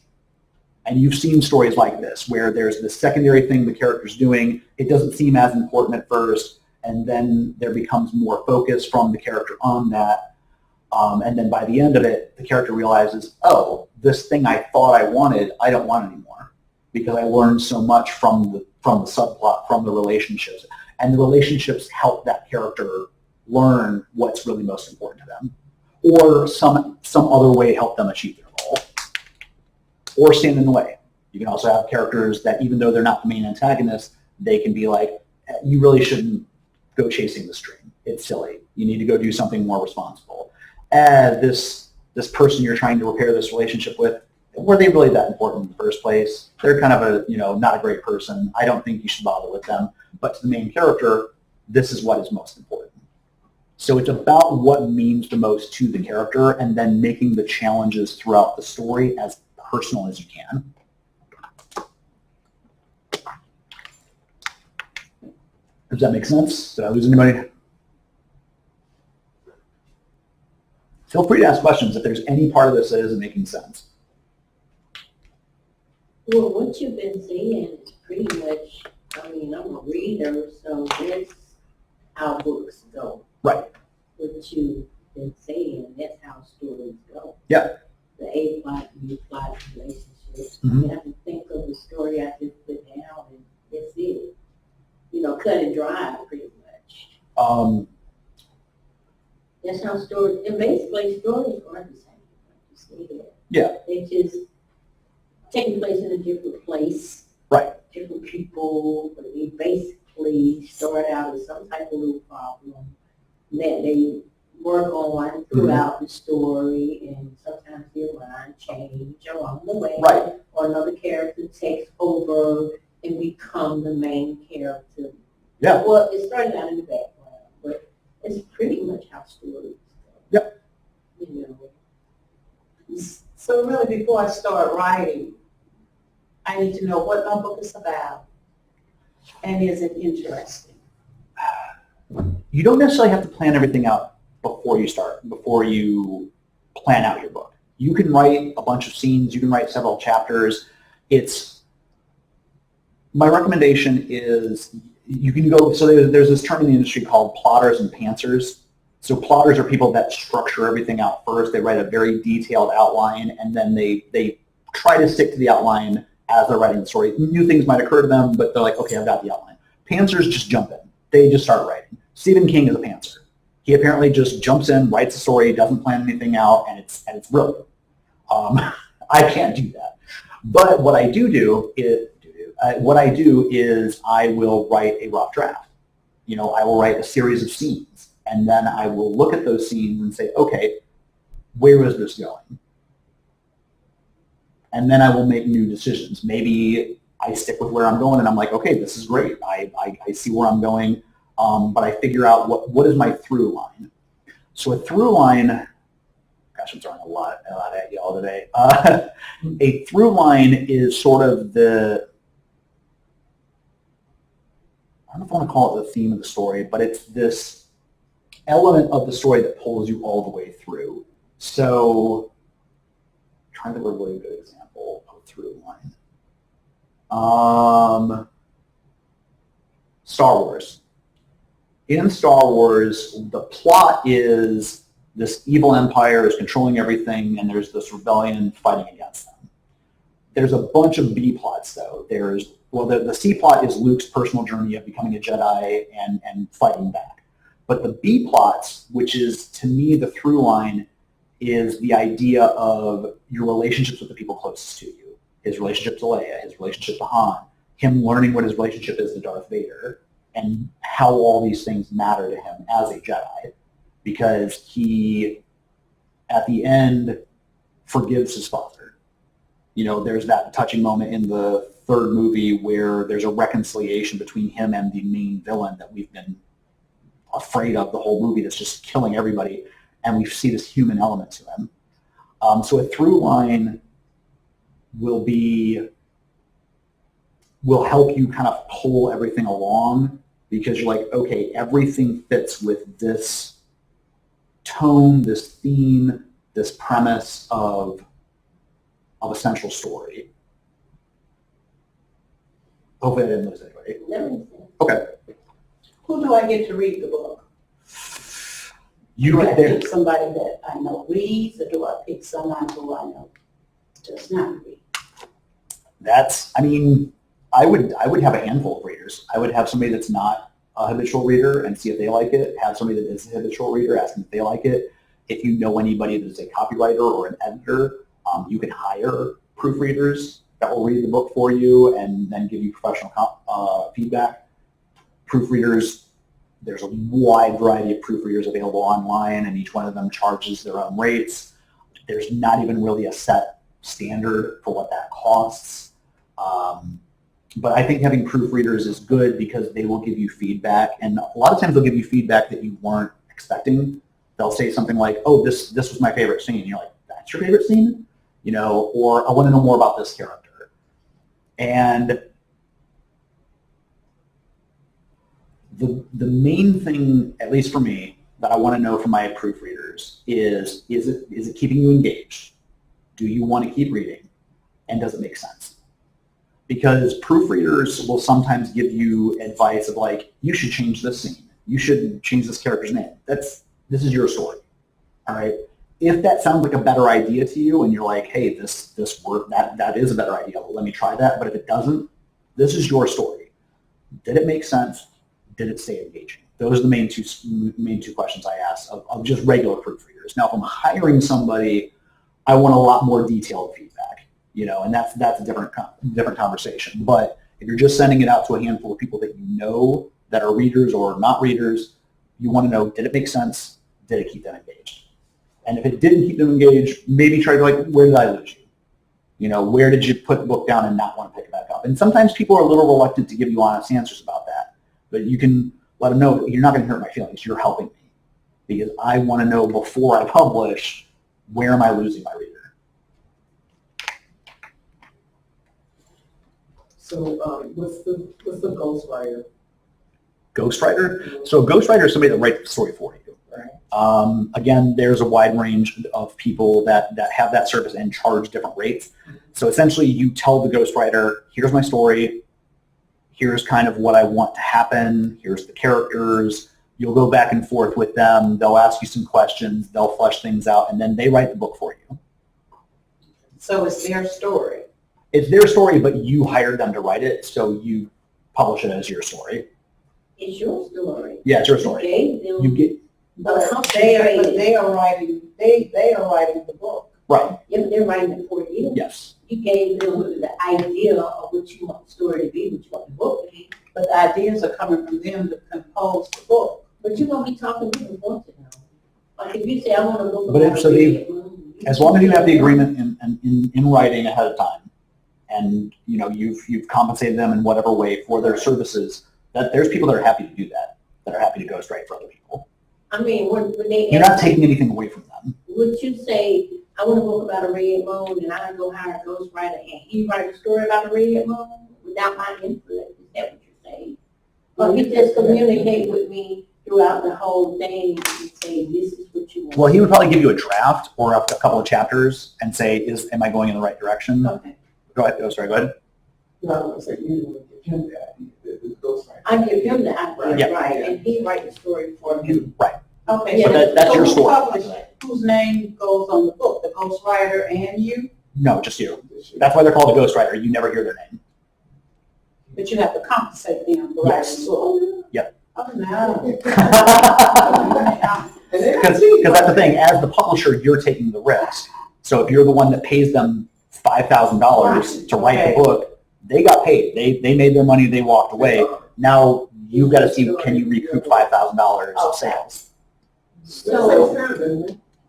S2: And you've seen stories like this where there's this secondary thing the character's doing. It doesn't seem as important at first, and then there becomes more focus from the character on that. And then by the end of it, the character realizes, oh, this thing I thought I wanted, I don't want anymore because I learned so much from the subplot, from the relationships. And the relationships help that character learn what's really most important to them, or some other way help them achieve their goal, or stand in the way. You can also have characters that even though they're not the main antagonist, they can be like, you really shouldn't go chasing this dream. It's silly. You need to go do something more responsible. This person you're trying to repair this relationship with, were they really that important in the first place? They're kind of not a great person. I don't think you should bother with them. But to the main character, this is what is most important. So it's about what means the most to the character and then making the challenges throughout the story as personal as you can. Does that make sense? Did I lose anybody? Feel free to ask questions if there's any part of this that isn't making sense.
S5: Well, what you've been saying is pretty much, I'm a reader, so that's how books go.
S2: Right.
S5: What you've been saying, that's how stories go.
S2: Yeah.
S5: The A plot, B plot, relationships.
S2: Mm-hmm.
S5: You have to think of the story I just put down and that's it. Cut and dry pretty much. That's how stories, way stories are the same. You see that.
S2: Yeah.
S5: They just taking place in a different place.
S2: Right.
S5: Different people, but they basically start out as some type of little problem that they work on throughout the story, and sometimes their mind change along the way.
S2: Right.
S5: Or another character takes over and become the main character.
S2: Yeah.
S5: Well, it started out in the background, but it's pretty much how stories go.
S2: Yep.
S5: You know.
S4: So really, before I start writing, I need to know what my book is about, and is it interesting?
S2: You don't necessarily have to plan everything out before you plan out your book. You can write a bunch of scenes, you can write several chapters. My recommendation is you can go, so there's this term in the industry called plotters and pantsers. So plotters are people that structure everything out first. They write a very detailed outline, and then they try to stick to the outline as they're writing the story. New things might occur to them, but they're like, okay, I've got the outline. Pantsers just jump in. They just start writing. Stephen King is a pantser. He apparently just jumps in, writes a story, doesn't plan anything out, and it's brilliant. I can't do that. But what I do is I will write a rough draft. I will write a series of scenes, and then I will look at those scenes and say, okay, where is this going? And then I will make new decisions. Maybe I stick with where I'm going, and I'm like, okay, this is great. I see where I'm going, but I figure out what is my through line. So a through line, gosh, I'm throwing a lot at y'all today. A through line is sort of I don't know if I want to call it the theme of the story, but it's this element of the story that pulls you all the way through. So I'm trying to think of a really good example of through line. Star Wars. In Star Wars, the plot is this evil empire is controlling everything, and there's this rebellion fighting against them. There's a bunch of B plots, though. The C plot is Luke's personal journey of becoming a Jedi and fighting back. But the B plots, which is, to me, the through line, is the idea of your relationships with the people closest to you. His relationship to Leia, his relationship to Han, him learning what his relationship is to Darth Vader, and how all these things matter to him as a Jedi. Because he, at the end, forgives his father. There's that touching moment in the third movie where there's a reconciliation between him and the main villain that we've been afraid of the whole movie, that's just killing everybody, and we see this human element to him. So a through line will help you kind of pull everything along, because you're like, okay, everything fits with this tone, this theme, this premise of a central story. Hopefully I didn't lose anybody.
S5: That makes sense.
S2: Okay.
S4: Who do I get to read the book?
S2: You
S4: Do I
S2: get there.
S4: pick somebody that I know reads, or do I pick someone who I know does not read?
S2: I would have a handful of readers. I would have somebody that's not a habitual reader and see if they like it. Have somebody that is a habitual reader, ask them if they like it. If you know anybody that is a copywriter or an editor, you can hire proofreaders that will read the book for you and then give you professional feedback. Proofreaders, there's a wide variety of proofreaders available online, and each one of them charges their own rates. There's not even really a set standard for what that costs. But I think having proofreaders is good because they will give you feedback, and a lot of times they'll give you feedback that you weren't expecting. They'll say something like, oh, this was my favorite scene. And you're like, that's your favorite scene? Or I want to know more about this character. And the main thing, at least for me, that I want to know from my proofreaders is it keeping you engaged? Do you want to keep reading? And does it make sense? Because proofreaders will sometimes give you advice of like, you should change this scene. You should change this character's name. This is your story, all right? If that sounds like a better idea to you and you're like, hey, this work, that is a better idea, let me try that. But if it doesn't, this is your story. Did it make sense? Did it stay engaging? Those are the main two questions I ask of just regular proofreaders. readers. Now, if I'm hiring somebody, I want a lot more detailed feedback, and that's a different conversation. But if you're just sending it out to a handful of people that you know that are readers or not readers, you want to know, did it make sense? Did it keep them engaged? And if it didn't keep them engaged, maybe try to where did I lose you? Where did you put the book down and not want to pick it back up? And sometimes people are a little reluctant to give you honest answers about that. But you can let them know, you're not going to hurt my feelings. You're helping me. Because I want to know before I publish, where am I losing my reader?
S3: So, what's the ghostwriter?
S2: Ghostwriter? So a ghostwriter is somebody that writes the story for you.
S3: Right.
S2: Again, there's a wide range of people that have that service and charge different rates. So essentially you tell the ghostwriter, here's my story, here's kind of what I want to happen, here's the characters, you'll go back and forth with them, they'll ask you some questions, they'll flesh things out, and then they write the book for you.
S4: So it's their story.
S2: It's their story, but you hired them to write it, so you publish it as your story.
S5: It's your story.
S2: Yeah, it's your
S5: You
S2: story.
S5: gave them,
S2: You get,
S5: but
S4: They are writing the book.
S2: right,
S5: they're writing it for you.
S2: yes.
S5: You gave them the idea of what you want the story to be, what you want the book to be,
S4: But the ideas are coming from them to compose the book.
S5: but you're gonna be talking to them once now. Like if you say, I want to look
S2: But
S5: about
S2: if so, as long as you have the agreement in writing ahead of time, and you've compensated them in whatever way for their services, that there's people that are happy to do that are happy to ghostwrite for other people.
S5: I mean, when they
S2: You're not taking anything away from them.
S5: would you say, I want to book about a red moon, and I go hire a ghostwriter, and he write a story about a red moon without my input? Is that what you're saying? Or he just communicate with me throughout the whole thing and say, this is what you want?
S2: Well, he would probably give you a draft or a couple of chapters and say, am I going in the right direction?
S5: Okay.
S2: Go ahead. Oh, sorry, go ahead.
S3: No, I was gonna say, you would give him that, the ghostwriter.
S5: I give him the idea,
S2: Yeah.
S5: right, and he write the story for me.
S2: Right.
S4: Okay,
S2: But
S4: so
S2: that's your
S4: who
S2: story.
S4: published it? Whose name goes on the book? The ghostwriter and you?
S2: No, just you. That's why they're called a ghostwriter. You never hear their name.
S4: But you have to compensate them for writing
S2: Yes.
S4: the book.
S2: Yep.
S4: Oh, no.
S3: And then
S2: Because that's the thing. As the publisher, you're taking the risk. So if you're the one that pays them $5,000 to write the book, they got paid. They made their money. They walked away. Now you've got to see, can you recoup $5,000 of sales?
S3: So,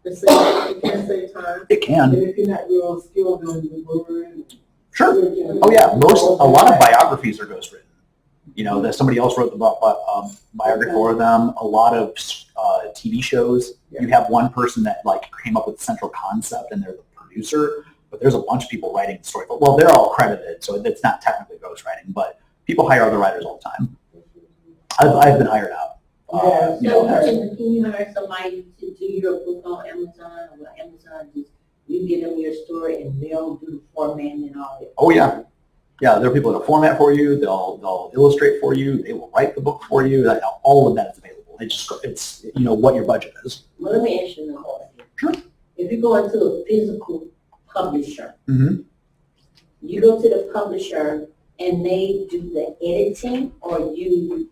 S3: it can save time.
S2: It can.
S3: And if you're not real skilled in the word.
S2: Sure. Oh yeah. A lot of biographies are ghostwritten. That somebody else wrote the biography for them. A lot of TV shows. You have one person that came up with the central concept and they're the producer, but there's a bunch of people writing the story. Well, they're all credited, so it's not technically ghostwriting, but people hire other writers all the time. I've been hired out.
S3: Yeah.
S5: So can you hire somebody to do your book on Amazon, or Amazon just, you give them your story and they'll do the formatting and all that?
S2: Oh yeah. Yeah, there are people that'll format for you, they'll illustrate for you, they will write the book for you, all of that is available. It's what your budget is.
S5: Well, let me ask you another question.
S2: Sure.
S5: If you go into a physical publisher,
S2: Mm-hmm.
S5: you go to the publisher and they do the editing, or you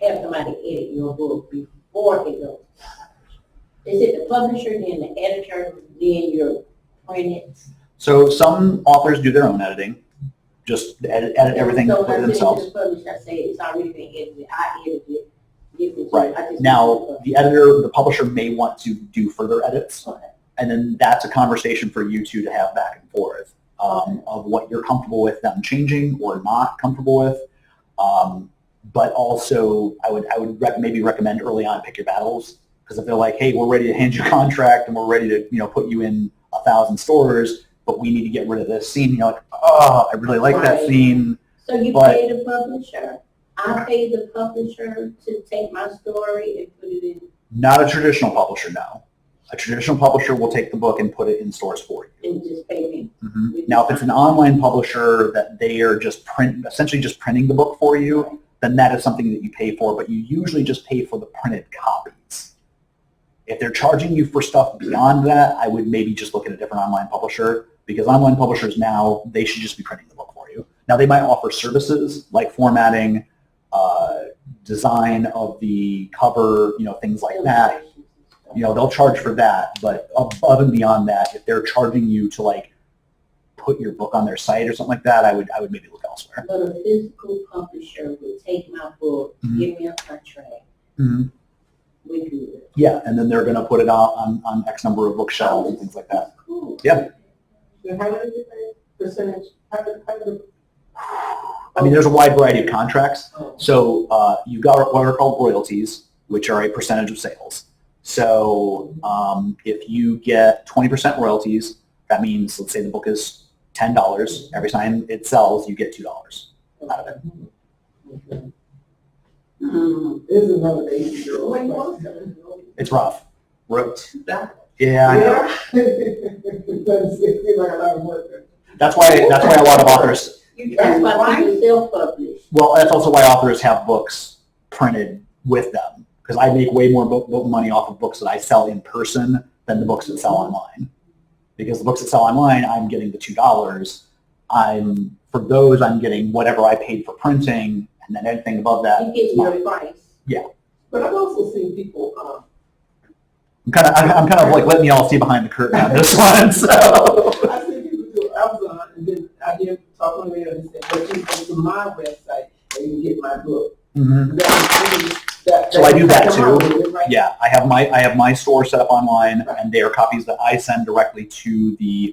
S5: have somebody edit your book before it goes? Is it the publisher, then the editor, then your print?
S2: So some authors do their own editing, just edit everything
S5: So
S2: for
S5: I
S2: themselves.
S5: the publisher, I say it's already been edited, I edited it. give it to you.
S2: Right.
S5: I just-
S2: Now, the publisher may want to do further edits,
S5: Okay.
S2: and then that's a conversation for you two to have back and forth of what you're comfortable with them changing or not comfortable with. But also, I would maybe recommend early on pick your battles, because if they're like, hey, we're ready to hand you a contract and we're ready to put you in 1,000 stores, but we need to get rid of this scene, you're like, oh, I really like that
S5: Right.
S2: scene.
S5: So you
S2: But-
S5: pay the publisher, I pay the publisher to take my story and put it in.
S2: Not a traditional publisher, no. A traditional publisher will take the book and put it in stores for you.
S5: And just pay me.
S2: Now, if it's an online publisher that they are just essentially just printing the book for you, then that is something that you pay for, but you usually just pay for the printed copies. If they're charging you for stuff beyond that, I would maybe just look at a different online publisher, because online publishers now, they should just be printing the book for you. Now, they might offer services like formatting, design of the cover, things like that. You know, they'll charge for that, but above and beyond that, if they're charging you to like put your book on their site or something like that, I would maybe look elsewhere.
S5: But a physical publisher would take my book, give me a contract,
S2: Mm-hmm.
S5: we do it.
S2: Yeah, and then they're going to put it out on X number of bookshelves and things like that.
S5: Cool.
S2: Yeah.
S3: Then how do you pay percentage? How do
S2: I mean, there's a wide variety of contracts. So you've got what are called royalties, which are a percentage of sales. So if you get 20% royalties, that means, let's say the book is $10. Every time it sells, you get $2 out of it.
S3: This is another 80-year-old question.
S2: It's rough.
S3: That-
S2: Yeah, I know.
S3: It doesn't seem like a lot of work.
S2: That's why a lot of authors,
S5: That's why people self-publish.
S2: well, that's also why authors have books printed with them. Because I make way more book money off of books that I sell in person than the books that sell online. Because the books that sell online, I'm getting the $2. For those, I'm getting whatever I paid for printing, and then anything above that
S5: You get
S2: is mine.
S5: your price.
S3: But I've also seen people,
S2: I'm kind of like letting y'all see behind the curtain on this one. So
S3: I see people do Amazon, and then I hear them talk on the radio and say, well, you go to my website and you can get my book.
S2: mhm.
S3: So
S2: I do that too. Yeah, I have my store set up online, and they are copies that I send directly to the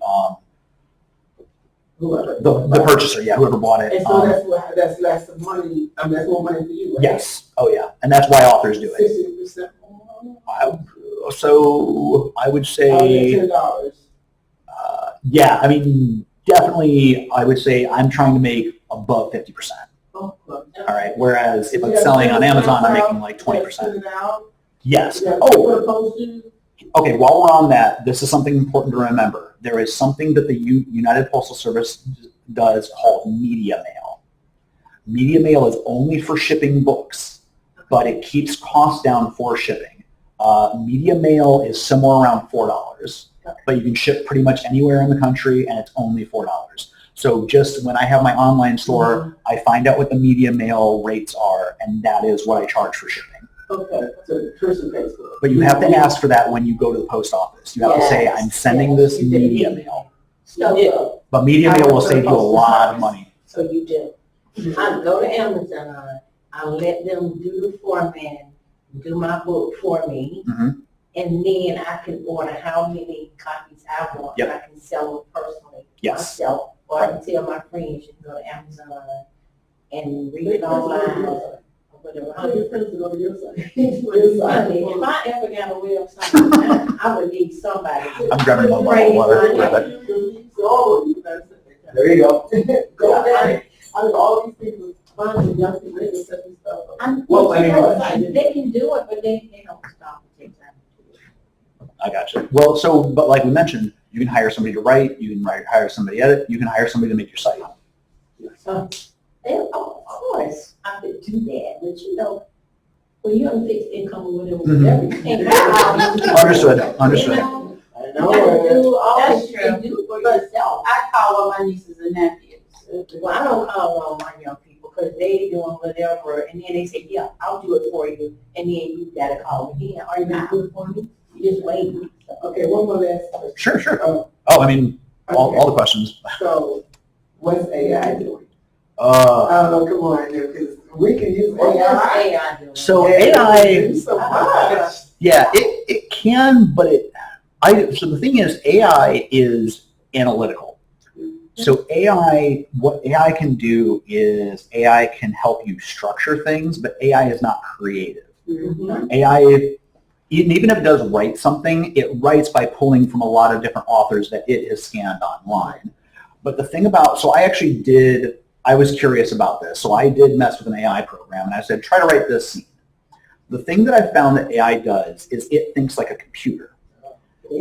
S2: purchaser. Yeah, whoever bought it.
S3: And so that's less money. I mean, that's more money for you, right?
S2: Yes. Oh yeah, and that's why authors do it.
S3: 60% more.
S2: So I would say,
S3: $10.
S2: yeah, I mean, definitely, I would say I'm trying to make above 50%.
S3: Oh, well.
S2: All right. Whereas if I'm selling on Amazon, I'm making like 20%. Yes.
S3: Yeah.
S2: Oh, okay. While we're on that, this is something important to remember. There is something that the United Postal Service does called media mail. Media mail is only for shipping books, but it keeps costs down for shipping. Media mail is somewhere around $4, but you can ship pretty much anywhere in the country, and it's only $4. So just when I have my online store, I find out what the media mail rates are, and that is what I charge for shipping.
S3: Okay, so the person pays for it.
S2: But you have to ask for that when you go to the post office. You have to say, I'm sending this media mail.
S5: So,
S2: But media mail will save you a lot of money.
S5: so you do. I go to Amazon, I let them do the formatting, do my book for me,
S2: Mhm.
S5: and then I can order how many copies I want.
S2: Yep.
S5: I can sell them personally
S2: Yes.
S5: myself, or I can tell my friends, you can go to Amazon and read it online, or whatever.
S3: How your friends to go to your site?
S5: I mean, if I ever got a website, I would need somebody.
S2: I'm grabbing my bottle of water. Grab it. There you go.
S3: Go there. I mean, all these people, finding young people, they just set this stuff up.
S2: Well, I mean,
S5: They can do it, but they don't stop and take time to do it.
S2: I got you. Well, but like we mentioned, you can hire somebody to write, you can hire somebody to edit, you can hire somebody to make your site.
S5: Of course, I could do that, but you know, when you're on fixed income or whatever,
S2: Mhm.
S5: everything.
S2: Understood.
S5: You
S2: Understood.
S5: know,
S3: I
S5: you
S3: know.
S5: gotta do all
S4: That's
S5: that you can
S4: true.
S5: do for yourself.
S4: I call on my nieces and nephews.
S5: Well, I don't call on my young people because they doing whatever, and then they say, yeah, I'll do it for you, and then you gotta call me again. Are you gonna do it for me? You just wait.
S3: Okay, one more last question.
S2: Sure, sure.
S3: Oh,
S2: Oh, I mean,
S3: okay.
S2: all the questions.
S3: So, what's AI doing?
S2: Uh,
S3: I don't know, come on, because we can use
S5: What does
S3: AI.
S5: AI do?
S2: so
S3: And
S2: AI,
S3: do so much.
S2: yeah, it can, but so the thing is, AI is analytical. So what AI can do is AI can help you structure things, but AI is not creative.
S3: Mhm.
S2: AI, even if it does write something, it writes by pulling from a lot of different authors that it has scanned online. But the thing I was curious about this, so I did mess with an AI program, and I said, try to write this scene. The thing that I found that AI does is it thinks like a computer.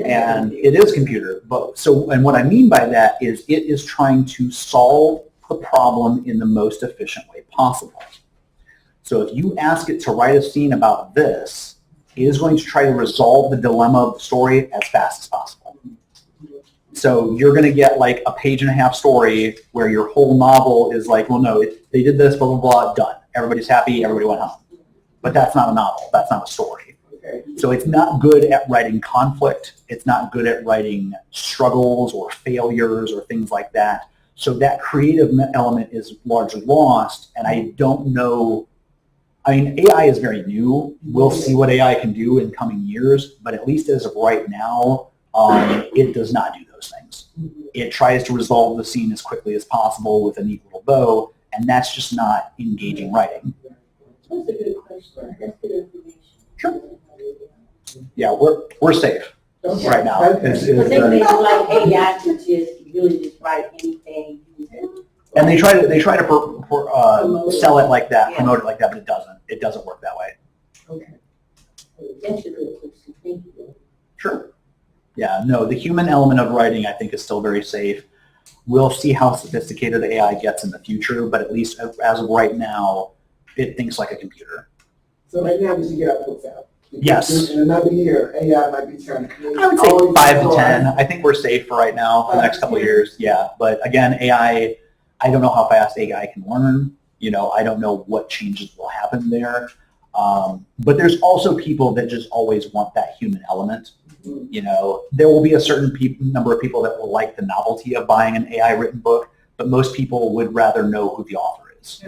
S2: And it is computer, and what I mean by that is it is trying to solve the problem in the most efficient way possible. So if you ask it to write a scene about this, it is going to try to resolve the dilemma of the story as fast as possible. So you're going to get like a 1.5-page story where your whole novel is like, well, no, they did this, blah, blah, blah, done. Everybody's happy, everybody went home. But that's not a novel, that's not a story.
S3: Okay.
S2: So it's not good at writing conflict. It's not good at writing struggles or failures or things like that. So that creative element is largely lost, and I don't know. I mean, AI is very new. We'll see what AI can do in coming years, but at least as of right now, it does not do those things. It tries to resolve the scene as quickly as possible with a neat little bow, and that's just not engaging writing.
S5: That's a good question. That's good information.
S2: Sure. Yeah, we're safe right now.
S3: Okay.
S5: Because they make like AI to just really just write anything.
S2: And they try to sell it like that,
S5: Yeah.
S2: promote it like that, but it doesn't. It doesn't work that way.
S3: Okay.
S5: That's a good question. Thank you.
S2: Sure. Yeah, no, the human element of writing I think is still very safe. We'll see how sophisticated AI gets in the future, but at least as of right now, it thinks like a computer.
S3: So right now we should get our books out.
S2: Yes.
S3: In another year, AI might be turning.
S2: I would say 5 to 10. I think we're safe for right now for the next couple of years. Yeah, but again, AI, I don't know how fast AI can learn. You know, I don't know what changes will happen there. But there's also people that just always want that human element. You know, there will be a certain number of people that will like the novelty of buying an AI-written book, but most people would rather know who the author is.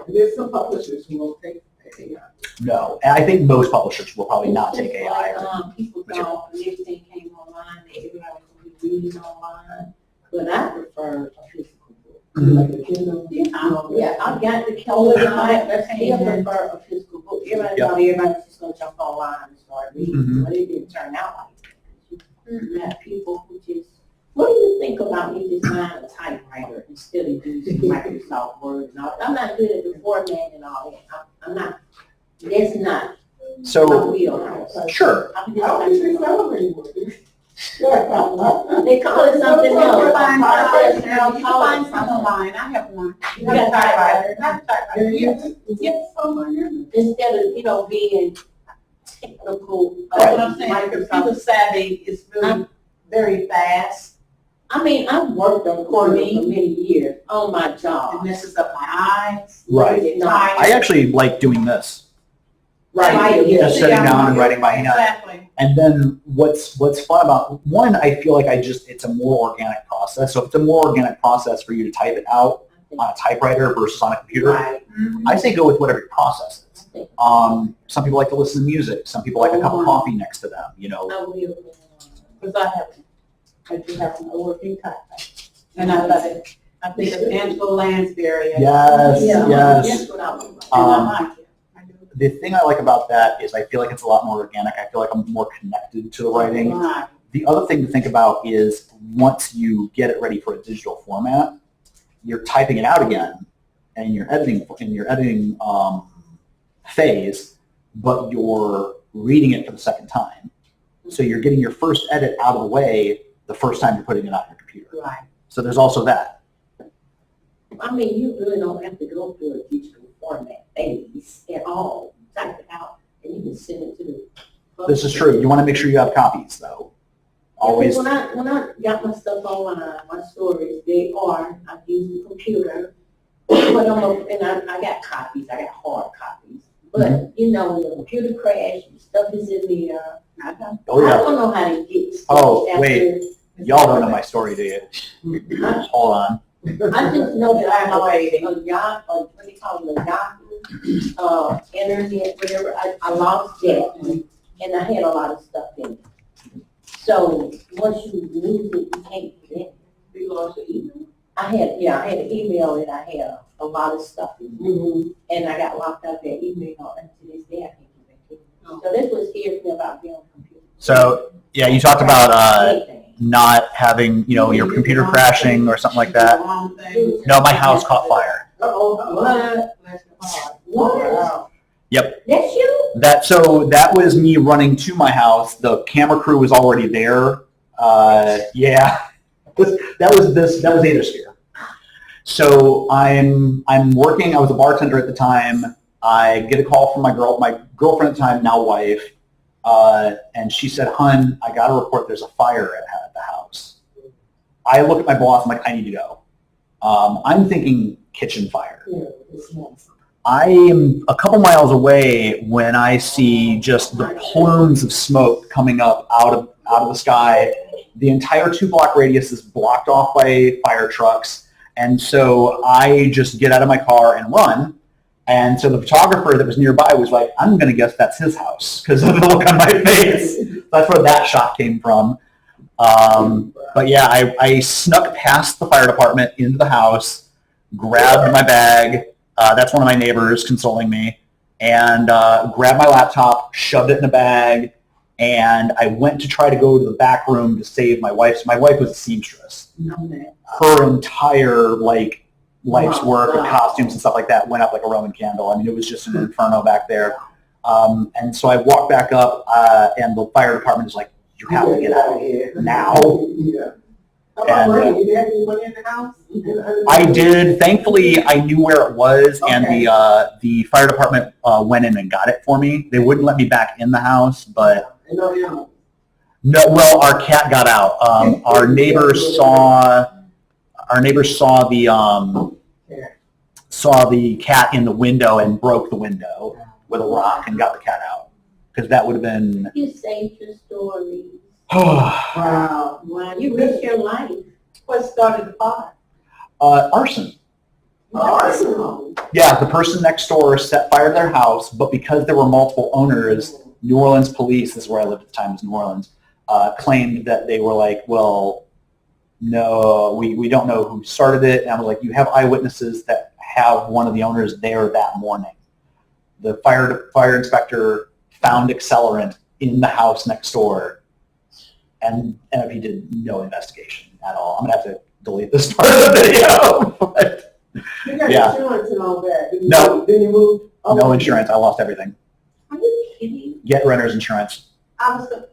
S3: There's some publishers who won't take AI.
S2: No, and I think most publishers will probably not take AI.
S5: People thought when everything came online, that everybody was going to be reading online, but I prefer a physical book.
S3: Like the Kindle.
S5: Yeah, I got the Kindle, I still prefer a physical book. Everybody thought everybody's just going to jump online and start reading, but it didn't turn out like that. You have people who just, what do you think about me just buying a typewriter instead of using Microsoft Word and all that? I'm not good at the format and all that. I'm not, that's not my
S2: So,
S5: wheelhouse.
S2: sure.
S5: I'm
S3: I don't think they sell them anymore.
S5: They call it something else. Process now,
S4: You
S5: call
S4: can
S5: it
S4: find some
S5: something.
S4: online, I have one.
S5: You got a typewriter.
S4: I have a typewriter. Yes, oh my goodness.
S5: Instead of, being technical.
S4: That's what I'm saying,
S5: Microsoft.
S4: computer savvy is really very fast,
S5: I mean, I've worked on
S4: For
S5: computer
S4: me?
S5: for many years on my
S4: it
S5: job.
S4: messes up my eyes.
S2: Right.
S5: No.
S2: I actually like doing this.
S5: Right.
S2: Just sitting down and writing by hand.
S4: Exactly.
S2: And then what's fun about one, I feel like it's a more organic process. So if it's a more organic process for you to type it out on a typewriter versus on a computer,
S5: Right.
S2: I say go with whatever your process is. Some people like to listen to music. Some people like a cup of coffee next to them. You know,
S5: I will.
S4: Because I do have a working typewriter, and I love it. I think of Angela Lansbury.
S2: Yes,
S5: Yeah.
S2: yes.
S5: That's what I would like.
S4: And I like it. I do.
S2: The thing I like about that is I feel like it's a lot more organic. I feel like I'm more connected to the writing.
S4: Right.
S2: The other thing to think about is once you get it ready for a digital format, you're typing it out again, and you're editing phase, but you're reading it for the second time. So you're getting your first edit out of the way the first time you're putting it on your computer.
S5: Right.
S2: So there's also that.
S5: I mean, you really don't have to go through a digital format phase at all. Type it out and you can send it to the.
S2: This is true. You want to make sure you have copies, though. Always.
S5: When I got my stuff online, my stories, I use the computer, but I got copies, I got hard copies. But, when the computer crashed, stuff is in there.
S2: Oh,
S5: I
S2: yeah.
S5: don't know how to get stuff.
S2: Oh,
S5: after-
S2: wait. Y'all don't know my story, do you? Hold on.
S5: I just know that I have a Yahoo, what do you call it, a Yahoo, internet, whatever, I lost that, and I had a lot of stuff in it. So, once you lose it, you can't get it.
S4: You lost your email?
S5: I had an email and I had a lot of stuff in it, and I got locked out that email, and to this day, I can't get back in it. So that's what scares me about being on a computer.
S2: So, yeah, you talked about not having, your computer crashing or something like that. No, my house caught fire.
S5: What? What?
S2: Yep.
S5: That's you?
S2: That was me running to my house. The camera crew was already there. Yeah. That was Adersphere. So I'm working. I was a bartender at the time. I get a call from my girlfriend at the time, now wife, and she said, "Hun, I got to report there's a fire at the house." I look at my boss. I'm like, "I need to go." I'm thinking kitchen fire.
S3: Yeah, it's nice.
S2: I am a couple miles away when I see just the plumes of smoke coming up out of the sky. The entire 2-block radius is blocked off by fire trucks, and so I just get out of my car and run. And so the photographer that was nearby was like, "I'm going to guess that's his house because of the look on my face." That's where that shot came from. But yeah, I snuck past the fire department into the house, grabbed my bag. That's one of my neighbors consoling me, and grabbed my laptop, shoved it in a bag, and I went to try to go to the back room to save my wife. So my wife was a seamstress. Her entire life's work and costumes and stuff like that went up like a Roman candle. I mean, it was just an inferno back there. And so I walked back up, and the fire department is like, "You have to get out of here now."
S3: Yeah. How about money? Did you have any money in the house?
S2: I did. Thankfully, I knew where it was, and the fire department went in and got it for me. They wouldn't let me back in the house, but no. Well, our cat got out. Our neighbors saw the cat in the window and broke the window with a rock and got the cat out, because that would have been.
S5: You saved your story.
S3: Wow.
S5: Wow, you risked your life.
S4: What started the fire?
S2: Arson.
S3: Arson.
S2: Yeah, the person next door set fire to their house, but because there were multiple owners, New Orleans police, this is where I lived at the time, was New Orleans, claimed that they were like, "Well, no, we don't know who started it." And I was like, "You have eyewitnesses that have one of the owners there that morning." The fire inspector found accelerant in the house next door, and he did no investigation at all. I'm gonna have to delete this part of the video. But,
S3: You got
S2: yeah.
S3: insurance and all that.
S2: No.
S3: Then you moved? Oh,
S2: No insurance. I lost everything.
S5: Are you kidding?
S2: Get renter's insurance.
S4: I was gonna,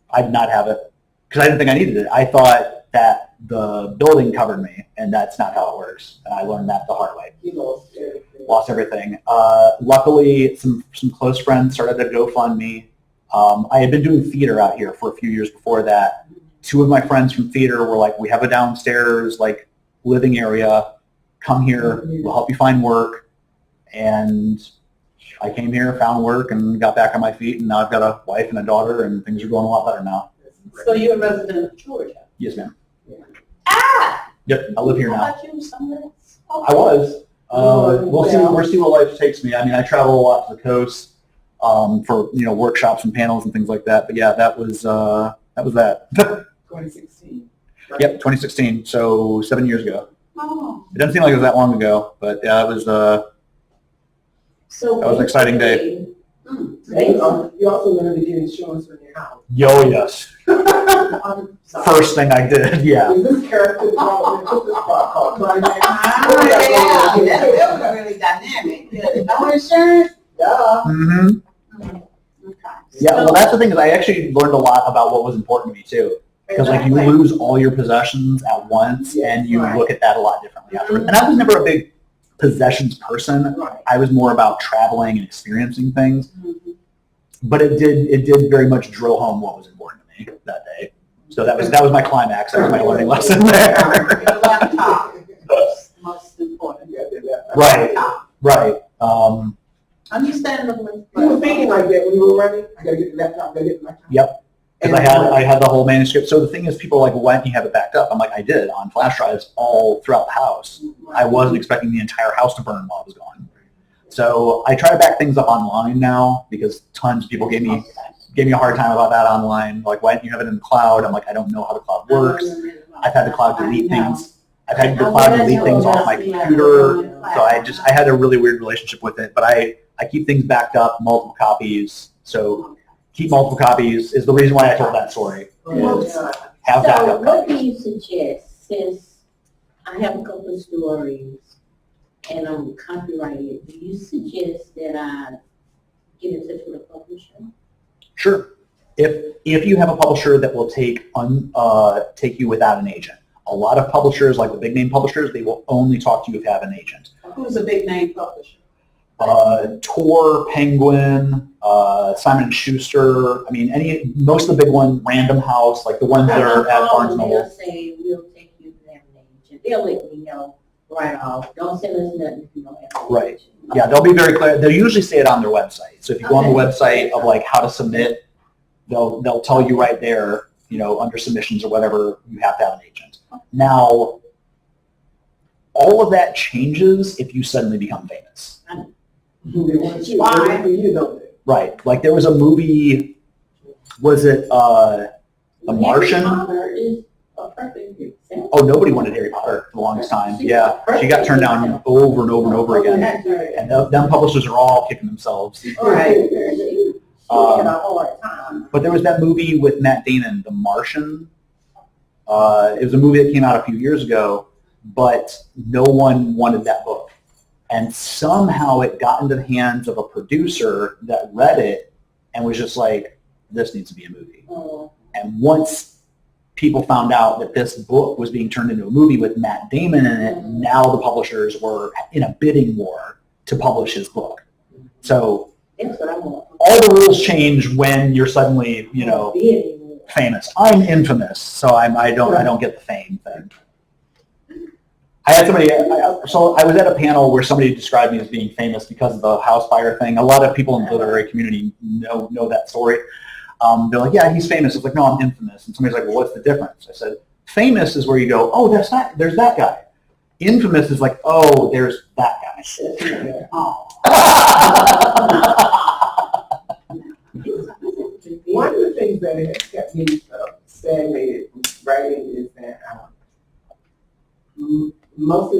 S2: I did not have it because I didn't think I needed it. I thought that the building covered me, and that's not how it works. And I learned that the hard way.
S3: You lost everything.
S2: Lost everything. Luckily, some close friends started to GoFundMe. I had been doing theater out here for a few years before that. 2 of my friends from theater were like, "We have a downstairs living area. Come here. We'll help you find work." And I came here, found work, and got back on my feet. And now I've got a wife and a daughter, and things are going a lot better now.
S4: so you're a resident of Georgia?
S2: Yes, ma'am.
S4: Ah!
S2: Yep, I live here
S4: I
S2: now.
S4: thought you were somewhere else.
S2: I was. We'll see where life takes me. I mean, I travel a lot to the coast for workshops and panels and things like that. But yeah, that was that.
S3: 2016.
S2: Yep, 2016. So 7 years ago.
S4: Oh.
S2: It doesn't seem like it was that long ago, but yeah, it was.
S5: So
S2: That was an exciting day.
S3: And you also learned to get insurance for your house.
S2: Yo, yes. First thing I did, yeah.
S3: Is this character development? What's this part called? Climax?
S4: That was really dynamic. No insurance?
S3: Yeah.
S2: Mm-hmm.
S4: Okay.
S2: Yeah, well, that's the thing is I actually learned a lot about what was important to me too. Because you lose all your possessions at once, and you look at that a lot differently afterwards. And I was never a big possessions person. I was more about traveling and experiencing things. But it did very much drill home what was important to me that day. So that was my climax. That was my learning lesson there.
S4: Your laptop, most important.
S2: Right.
S4: Understandably.
S3: You were thinking like that when you were running? I gotta get the laptop, I gotta get the laptop.
S2: Yep. Because I had the whole manuscript. So the thing is, people are like, "Why don't you have it backed up?" I'm like, "I did on flash drives all throughout the house. I wasn't expecting the entire house to burn while I was gone." So I try to back things up online now because tons of people gave me a hard time about that online. Like, "Why don't you have it in the cloud?" I'm like, "I don't know how the cloud works. I've had the cloud delete things. I've had the cloud delete things off my computer. So I had a really weird relationship with it. But I keep things backed up, multiple copies. So keep multiple copies is the reason why I told that story. Is have
S5: So
S2: backup
S5: what do
S2: copies.
S5: you suggest, since I have a couple of stories and I'm copyrighted, do you suggest that I get in touch with a publisher?
S2: Sure. If you have a publisher that will take you without an agent. A lot of publishers, like the big name publishers, they will only talk to you if you have an agent.
S4: Who's a big name publisher?
S2: Tor, Penguin, Simon & Schuster. I mean, most of the big ones, Random House, like the ones that are at Barnes &
S5: They'll
S2: Noble.
S5: say, "We'll take you to have an agent." They'll let me know right off. Don't send us nothing if you don't have an
S2: Right.
S5: agent.
S2: Yeah, they'll be very clear. They'll usually say it on their website. So if you go on the website of like how to submit, they'll tell you right there, you know, under submissions or whatever, you have to have an agent. Now, all of that changes if you suddenly become famous.
S3: They want you, why for you, don't they?
S2: Right. Like there was a movie, was it The Martian?
S5: Harry Potter is a perfect example.
S2: Oh, nobody wanted Harry Potter for the longest time. Yeah, she got turned down over and over and over again. And them publishers are all kicking themselves.
S5: Right. She had a hard time.
S2: But there was that movie with Matt Damon, The Martian. It was a movie that came out a few years ago, but no one wanted that book. And somehow it got into the hands of a producer that read it and was just like, this needs to be a movie. And once people found out that this book was being turned into a movie with Matt Damon in it, now the publishers were in a bidding war to publish his book. So
S5: That's what I want.
S2: all the rules change when you're suddenly, you know, famous. I'm infamous, so I don't get the fame thing. I had somebody, so I was at a panel where somebody described me as being famous because of the house fire thing. A lot of people in the literary community know that story. They're like, yeah, he's famous. It's like, no, I'm infamous. And somebody's like, well, what's the difference? I said, famous is where you go, oh, there's that guy. Infamous is like, oh, there's that guy.
S3: One of the things that has kept me stagnated from writing is that mostly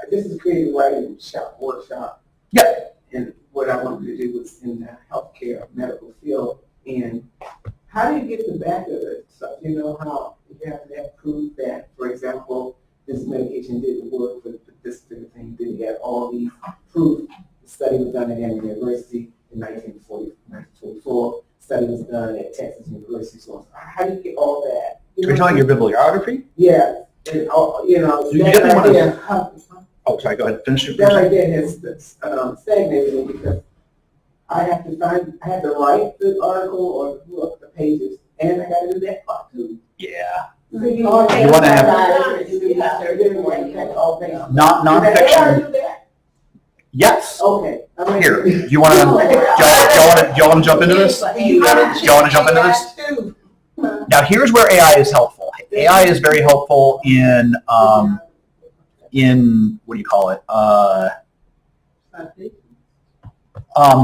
S3: this is a creative writing workshop.
S2: Yep.
S3: And what I wanted to do was in the healthcare medical field. And how do you get the back of it? So you know how you have to have proof that, for example, this medication didn't work for this particular thing. Then you have all these proof. The study was done at Emory University in 1924. Study was done at Texas University. So how do you get all that?
S2: You're talking your bibliography?
S3: Yeah. And, you know,
S2: You
S3: that
S2: definitely
S3: right
S2: wanna-
S3: there,
S2: Oh, sorry, go ahead. Finish your
S3: that right there has stagnated me because I have to write the article or the book, the pages, and I got to do that part too.
S2: Yeah.
S3: So you
S2: wanna have- Nonfiction. Yes.
S3: Okay.
S2: Here, do you want to jump into this? Do you want to jump into this? Now, here's where AI is helpful. AI is very helpful in what do you call it?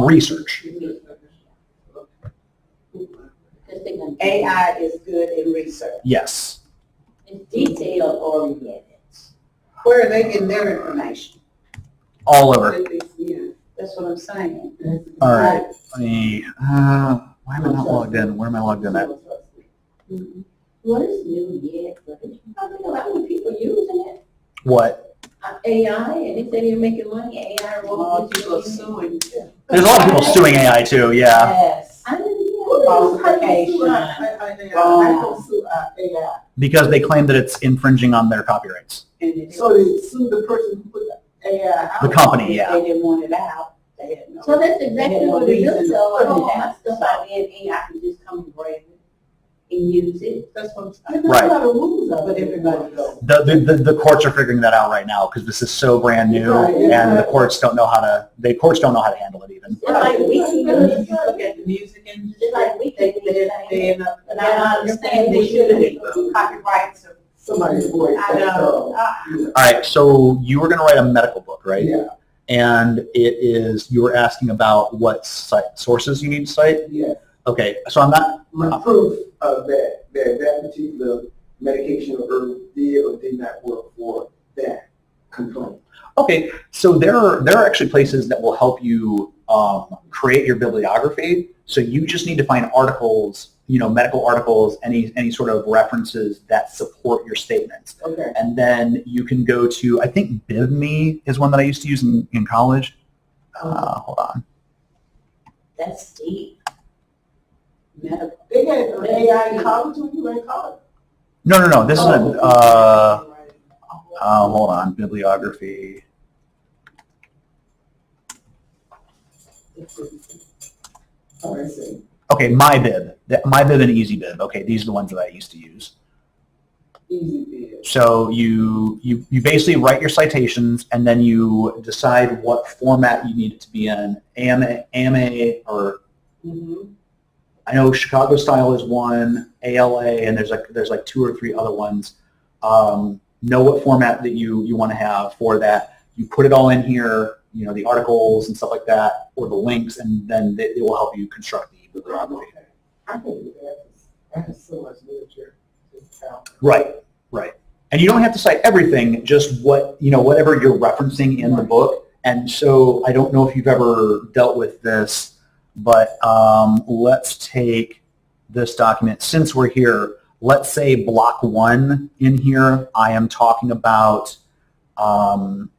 S2: Research.
S4: AI is good in research.
S2: Yes.
S5: It's detail oriented.
S4: Where are they getting their information?
S2: All over.
S4: That's what I'm saying.
S2: All right. Let me. Why am I not logged in? Where am I logged in at?
S5: Well, it's new yet, but I think a lot of people using it.
S2: What?
S5: AI, and they say they're making money. AI won't get you suing.
S2: There's a lot of people suing AI too. Yeah.
S4: Yes.
S5: I didn't know.
S4: Falsification.
S3: I don't sue AI.
S2: Because they claim that it's infringing on their copyrights.
S3: So they sue the person who put the AI out.
S2: The company, yeah.
S4: They didn't want it out. They had no.
S5: So that's exactly what it
S4: reason
S5: is.
S4: to
S5: So
S4: put
S5: I
S4: it
S5: don't
S4: out.
S5: have stuff out there, and AI can just come and grab it and use it.
S4: That's what I'm
S3: There's
S4: saying.
S2: Right.
S3: a lot of rules out
S4: But
S3: there.
S4: everybody goes.
S2: The courts are figuring that out right now because this is so brand new,
S3: Right.
S2: and the courts don't know how to. The courts don't know how to handle it even.
S5: Just like we can use
S4: You look at the music industry,
S5: Just like we can do that.
S4: they end up, and I understand they should have copyrights.
S3: Somebody's voice.
S4: I know.
S2: All right. So you were going to write a medical book, right?
S3: Yeah,
S2: And you were asking about what sources you need to cite.
S3: yeah.
S2: Okay. So I'm not.
S3: My proof of that particular medication or herb did or did not work for that complaint.
S2: Okay, so there are actually places that will help you create your bibliography. So you just need to find articles, medical articles, any sort of references that support your statements.
S3: Okay.
S2: And then you can go to, I think BibMe is one that I used to use in college. Hold on.
S5: That's deep.
S4: Medical.
S3: They had an AI in college when you were in college.
S2: No. This is hold on, bibliography.
S3: Oh, I see.
S2: Okay, MyBib and EasyBib. Okay, these are the ones that I used to use.
S3: Easy bid.
S2: So you basically write your citations, and then you decide what format you need it to be in. AMA, or I know Chicago style is one, ALA, and there's like 2 or 3 other ones. Know what format that you want to have for that. You put it all in here, you know, the articles and stuff like that, or the links, and then it will help you construct the bibliography.
S3: I can do that. I have so much literature to tell.
S2: Right. And you don't have to cite everything, just whatever you're referencing in the book. And so I don't know if you've ever dealt with this, but let's take this document. Since we're here, let's say block 1 in here, I am talking about, I'm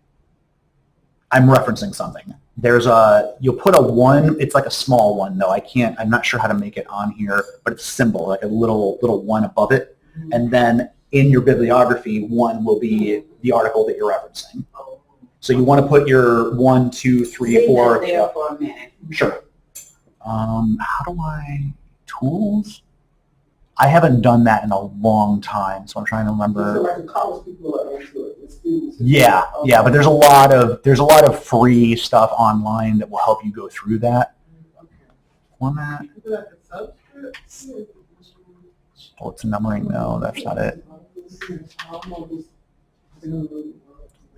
S2: referencing something. You'll put a 1, it's like a small 1 though. I'm not sure how to make it on here, but it's a symbol, like a little 1 above it. And then in your bibliography, 1 will be the article that you're referencing. So you want to put your 1, 2, 3, 4.
S5: Leave that there for a minute.
S2: Sure. Tools? I haven't done that in a long time, so I'm trying to remember.
S3: So like the college people are into it, the students.
S2: Yeah, but there's a lot of free stuff online that will help you go through that. Format. Oh, it's numbering. No, that's not it.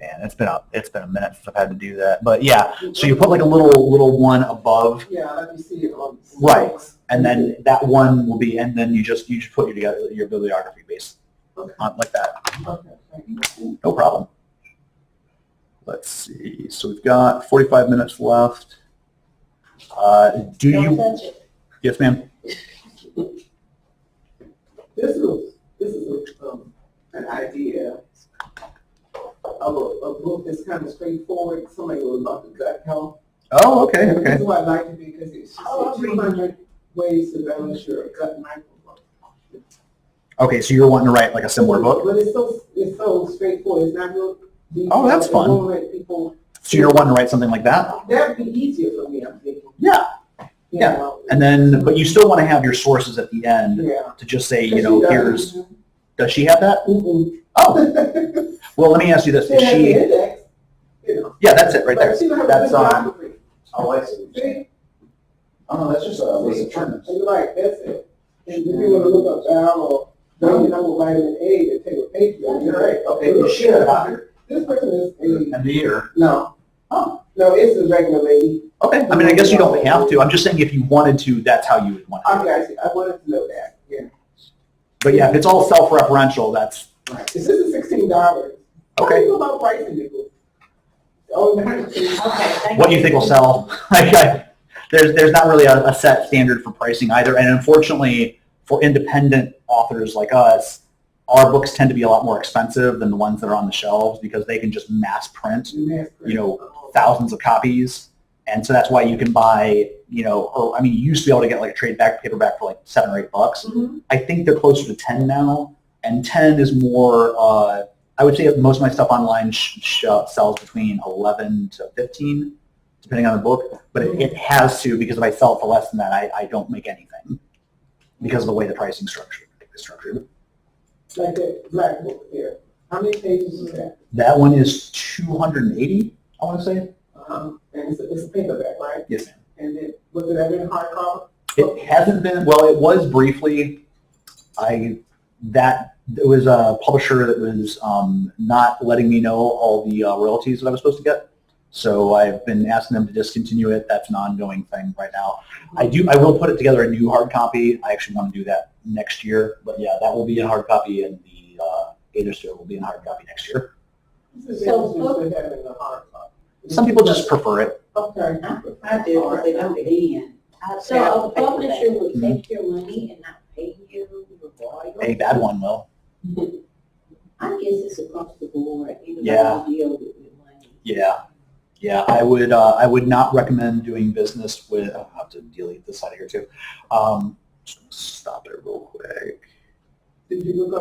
S2: Man, it's been a minute since I've had to do that. But yeah, so you put like a little 1 above.
S3: Yeah, let me see it on.
S2: Right, and then that 1 will be, and then you just put your bibliography base on like that.
S3: Okay, thank you.
S2: No problem. Let's see. So we've got 45 minutes left.
S5: Don't touch it.
S2: Yes, ma'am.
S3: This is an idea of a book that's kind of straightforward. Somebody will love the gut health.
S2: Oh, okay.
S3: This is what I like it because it's 200 ways to balance your gut microbiome.
S2: Okay, so you're wanting to write like a similar book?
S3: But it's so straightforward. It's not real deep.
S2: Oh, that's fun.
S3: It won't let people.
S2: So you're wanting to write something like that?
S3: That'd be easier for me, I'm thinking.
S2: Yeah.
S3: You
S2: Yeah.
S3: know,
S2: And then, but you still want to have your sources at the end
S3: yeah.
S2: to just say,
S3: But she doesn't.
S2: does she have that?
S3: Mm-mm.
S2: Oh, well, let me ask you this.
S3: She
S2: Is
S3: has the
S2: she,
S3: index, you know.
S2: yeah, that's it right there.
S3: But she don't have
S2: That's,
S3: a bibliography.
S2: oh, I see.
S3: See?
S2: Oh, that's just a list of terms.
S3: And you're like, that's it. And if you want to look up Val or Dr. Vitamin A, they take a page. You're right.
S2: Okay, is she a doctor?
S3: This person is a,
S2: And the year?
S3: no.
S2: Oh,
S3: No, it's a regular lady.
S2: okay. I mean, I guess you don't have to. I'm just saying if you wanted to, that's how you would want to.
S3: Okay, I see. I wanted to know that, yeah.
S2: But yeah, if it's all self-referential, that's,
S3: Right. This is $16. How do
S2: okay.
S3: you go about pricing it? Oh,
S5: Okay,
S2: What do you think will sell? There's not really a set standard for pricing either. And unfortunately, for independent authors like us, our books tend to be a lot more expensive than the ones that are on the shelves because they can just mass print, thousands of copies. And so that's why you can buy, you used to be able to get like a trade paperback for like $7 or $8. I think they're closer to 10 now. And 10 is more, I would say that most of my stuff online sells between 11 to 15, depending on the book. But it has to, because if I sell it for less than that, I don't make anything because of the way the pricing is structured.
S3: Like that black book here. How many pages is that?
S2: That one is 280, I want to say.
S3: And it's a paperback, right?
S2: Yes, ma'am.
S3: And then, was it ever in hardcover?
S2: It hasn't been, well, it was briefly. It was a publisher that was not letting me know all the royalties that I was supposed to get. So I've been asking them to discontinue it. That's an ongoing thing right now. I will put it together a new hard copy. I actually want to do that next year. But yeah, that will be in hard copy, and the Aetherstone will be in hard copy next year.
S5: So,
S3: Having a hard copy.
S2: Some people just prefer it.
S3: Okay.
S5: I do, because they don't begin. So a publisher will take your money and not pay you your royalties?
S2: A bad one will.
S5: I guess it's across the board, even
S2: Yeah.
S5: though you deal with your money.
S2: Yeah. I would not recommend doing business with. I'll have to delete this out of here too. Stop it real quick.
S3: Did you look up